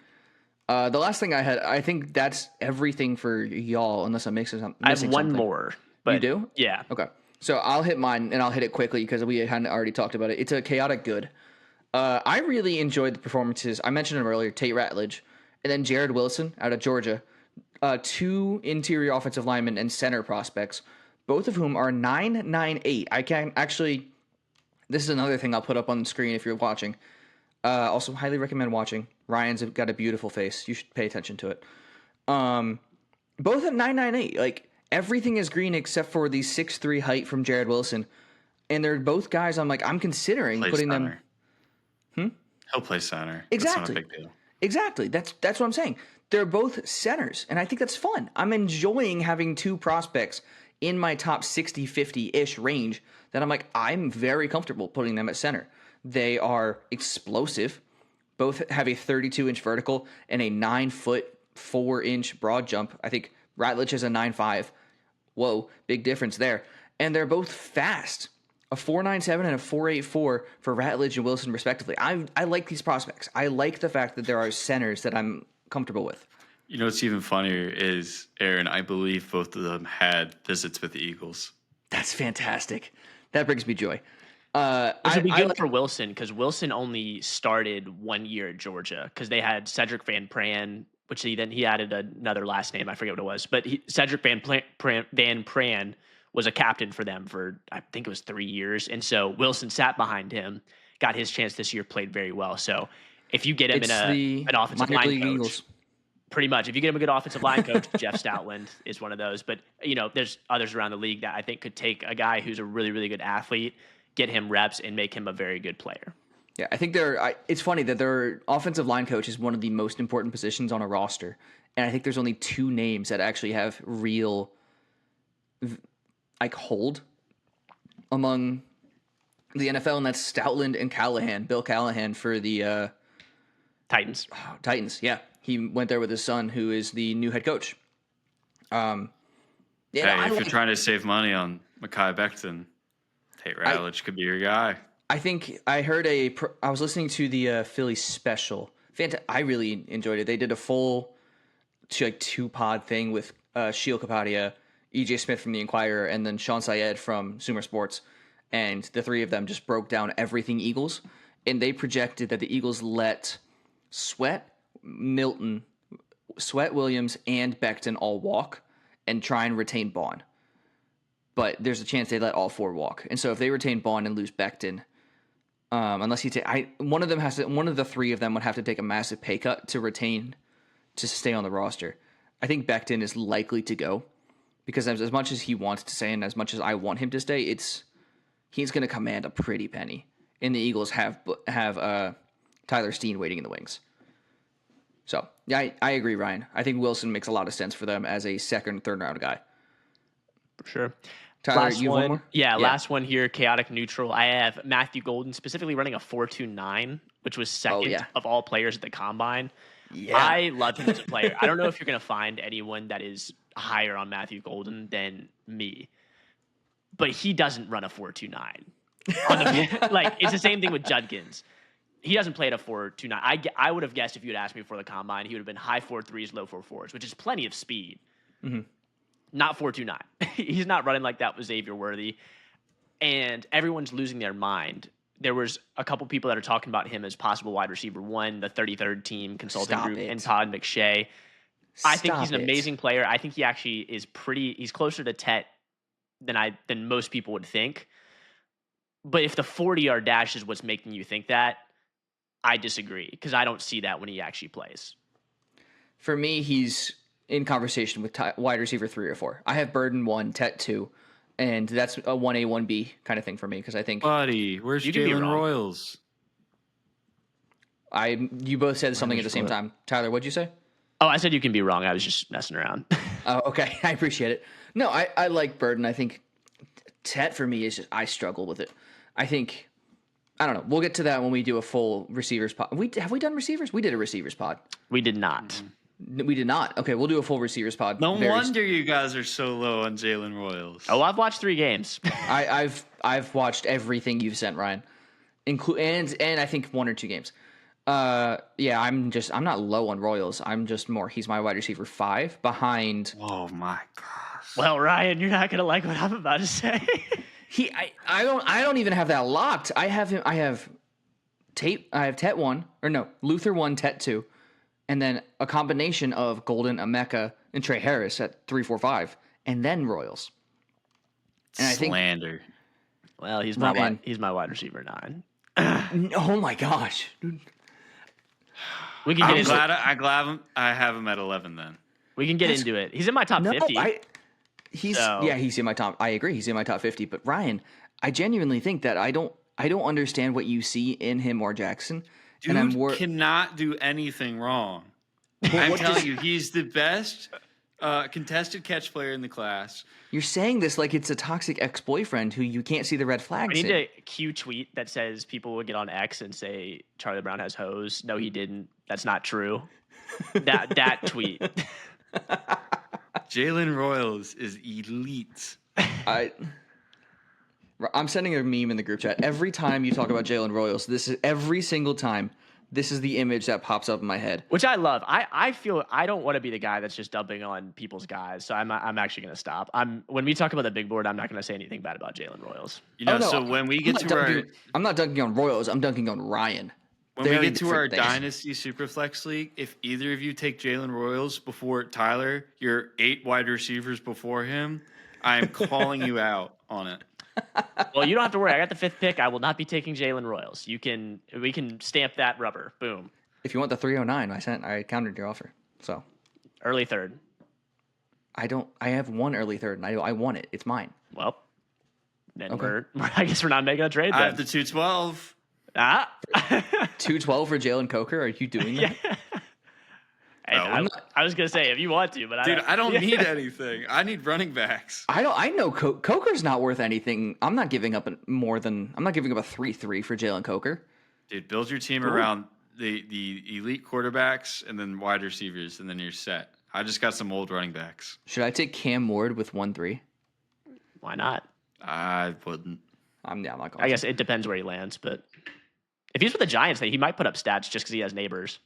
The last thing I had, I think that's everything for y'all, unless I'm missing I have something. one more. But You do? Yeah. Okay. So I'll hit mine, and I'll hit it quickly because we hadn't already talked about it. It's a chaotic good. I really enjoyed the performances. I mentioned him earlier, Tate Ratledge, and then Jared Wilson out of Georgia. Two interior offensive linemen and center prospects, both of whom are 9.98. I can actually, this is another thing I'll put up on the screen if you're watching. Also, highly recommend watching. Ryan's got a beautiful face. You should pay attention to it. Both at 9.98. Like, everything is green except for the 6'3" height from Jared Wilson. And they're both guys I'm considering play putting center. them. He'll play center. Exactly. That's not a big deal. Exactly. That's what I'm saying. They're both centers, and I think that's fun. I'm enjoying having two prospects in my top 60, 50-ish range that I'm very comfortable putting them at center. They are explosive. Both have a 32-inch vertical and a 9-foot, 4-inch broad jump. I think Ratledge has a 9.5. Whoa, big difference there. And they're both fast. A 4.97 and a 4.84 for Ratledge and Wilson, respectively. I like these prospects. I like the fact that there are centers that I'm comfortable with. You know what's even funnier is, Aaron, I believe both of them had visits with the Eagles. That's fantastic. That brings me joy. Which would be good for Wilson, because Wilson only started 1 year at Georgia because they had Cedric Van Pran, which he added another last name. I forget what it was. But Cedric Van Pran was a captain for them for, I think it was 3 years. And so Wilson sat behind him, got his chance this year, played very well. So if you get him an offensive minor line league coach, Eagles. pretty much, if you get him a good offensive line coach, Jeff Stoutland is one of those. But, there's others around the league that I think could take a guy who's a really, really good athlete, get him reps, and make him a very good player. Yeah, I think it's funny that their offensive line coach is one of the most important positions on a roster. And I think there's only two names that actually have real hold among the NFL, and that's Stoutland and Callahan. Bill Callahan for the Titans. Titans. Yeah, he went there with his son, who is the new head coach. If you're trying to save money on Mekhi Becton, Tate Ratledge could be your guy. I think I heard I was listening to the Philly special. I really enjoyed it. They did a full 2-pod thing with Sheil Kapadia, EJ Smith from the Inquirer, and then Sean Syed from Sumer Sports. And the three of them just broke down everything Eagles. And they projected that the Eagles let Sweat, Williams, and Becton all walk and try and retain Bond. But there's a chance they let all four walk. And so if they retain Bond and lose Becton, unless one of the three of them would have to take a massive pay cut to stay on the roster. I think Becton is likely to go because as much as he wants to stay and as much as I want him to stay, he's going to command a pretty penny. And the Eagles have Tyler Steen waiting in the wings. So yeah, I agree, Ryan. I think Wilson makes a lot of sense for them as a second, third round guy. For sure. Tyler, Last you have one one. more? Yeah, last one here, chaotic neutral. I have Matthew Golden specifically running a 4.29, which was second yeah. of all players at the combine. Yeah. I love him as a player. I don't know if you're going to find anyone that is higher on Matthew Golden than me, but he doesn't run a 4.29. Like, it's the same thing with Judkins. He doesn't play at a 4.29. I would have guessed if you had asked me before the combine, he would have been high 4.3s, low 4.4s, which is plenty of speed. Mm-hmm. Not 4.29. He's not running like that with Xavier Worthy. And everyone's losing their mind. There was a couple people that are talking about him as possible wide receiver 1, the 33rd team consulting group, and Todd McShay. I think he's an amazing player. I think he actually is he's closer to Tet than most people would think. But if the 40-yard dash is what's making you think that, I disagree because I don't see that when he actually plays. For me, he's in conversation with wide receiver 3 or 4. I have Burden 1, Tet 2, and that's a 1A, 1B kind of thing for me because I think... Buddy, where's Jalen Royals? You both said something at the same time. Tyler, what'd you say? Oh, I said you can be wrong. I was just messing around. Oh, okay. I appreciate it. No, I like Burden. I think Tet for me is just, I struggle with it. I think... I don't know. We'll get to that when we do a full receivers pod. Have we done receivers? We did a receivers pod. We did not. We did not. Okay, we'll do a full receivers pod. No wonder you guys are so low on Jalen Royals. Oh, I've watched 3 games. I've watched everything you've sent, Ryan, and I think 1 or 2 games. Yeah, I'm not low on Royals. I'm just more. He's my wide receiver 5 behind. Oh my gosh. Well, Ryan, you're not gonna like what I'm about to say. I don't even have that locked. I have him. I have Tet 1 or no Luther 1, Tet 2, and then a combination of Golden, Emeka, and Trey Harris at 3, 4, 5, and then Royals. And Slander. Well, he's my wide receiver 9. Oh my gosh, dude. We can get I have him at 11 then. We can get into it. He's in my top 50. He's in my top. I agree. He's in my top 50. But Ryan, I genuinely think that I don't understand what you see in him or Jackson. Dude cannot do anything wrong. I'm telling you, he's the best contested catch player in the class. You're saying this like it's a toxic ex-boyfriend who you can't see the red flags. I need a Q tweet that says people would get on X and say Charlie Brown has hose. No, he didn't. That's not true. that tweet. Jalen Royals is elite. I'm sending a meme in the group chat. Every time you talk about Jalen Royals, every single time, this is the image that pops up in my head. Which I love. I feel I don't want to be the guy that's just dumping on people's guys. So I'm actually going to stop. When we talk about the big board, I'm not going to say anything bad about Jalen Royals. So when we get to I'm not dunking on Royals. I'm dunking on Ryan. When we get to our Dynasty Superflex League, if either of you take Jalen Royals before Tyler, you're 8 wide receivers before him, I am calling you out on it. Well, you don't have to worry. I got the 5th pick. I will not be taking Jalen Royals. We can stamp that rubber. Boom. If you want the 309, I countered your offer. So early 3rd. I have 1 early 3rd, and I want it. It's mine. Well, then I guess we're not making a trade. Then. I have the 212. 212 for Jalen Coker. Are you doing that? Yeah. I was gonna say if you want to, but I don't need anything. I need running backs. I know Coker's not worth anything. I'm not giving up more than a 3-3 for Jalen Coker. Dude, build your team around the elite quarterbacks and then wide receivers, and then you're set. I just got some old running backs. Should I take Cam Ward with 1-3? Why not? I wouldn't. I'm not going. I guess it depends where he lands, but if he's with the Giants, he might put up stats just because he has neighbors.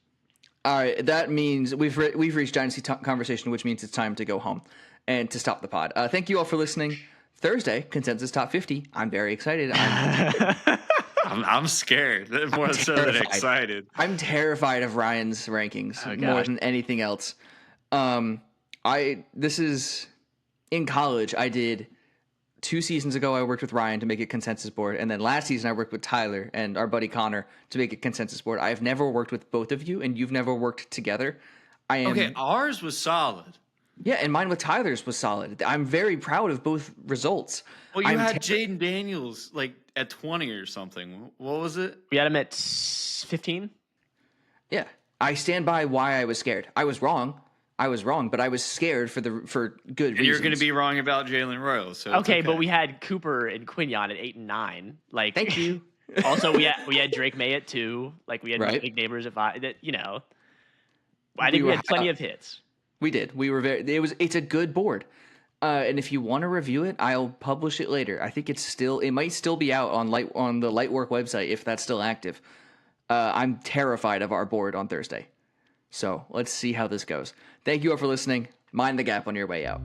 All right, that means we've reached Dynasty conversation, which means it's time to go home and to stop the pod. Thank you all for listening. Thursday, Consensus Top 50. I'm very excited. I'm scared more so than excited. I'm terrified of Ryan's rankings more than anything else. This is in college. I did 2 seasons ago. I worked with Ryan to make a consensus board, and then last season I worked with Tyler and our buddy Connor to make a consensus board. I've never worked with both of you, and you've never worked together. Ours was solid. Yeah, and mine with Tyler's was solid. I'm very proud of both results. Well, you had Jaden Daniels at 20 or something. What was it? We had him at 15. Yeah, I stand by why I was scared. I was wrong. I was wrong, but I was scared for good reasons. And you're going to be wrong about Jalen Royals. So okay, but we had Cooper and Quinion at 8 and 9. Like, Thank you. Also, we had Drake May at 2. Like, we had Right. big neighbors at 5. That, I think we had plenty of hits. We did. We were it's a good board. And if you want to review it, I'll publish it later. I think it might still be out on the Lightwork website if that's still active. I'm terrified of our board on Thursday. So let's see how this goes. Thank you all for listening. Mind the gap on your way out.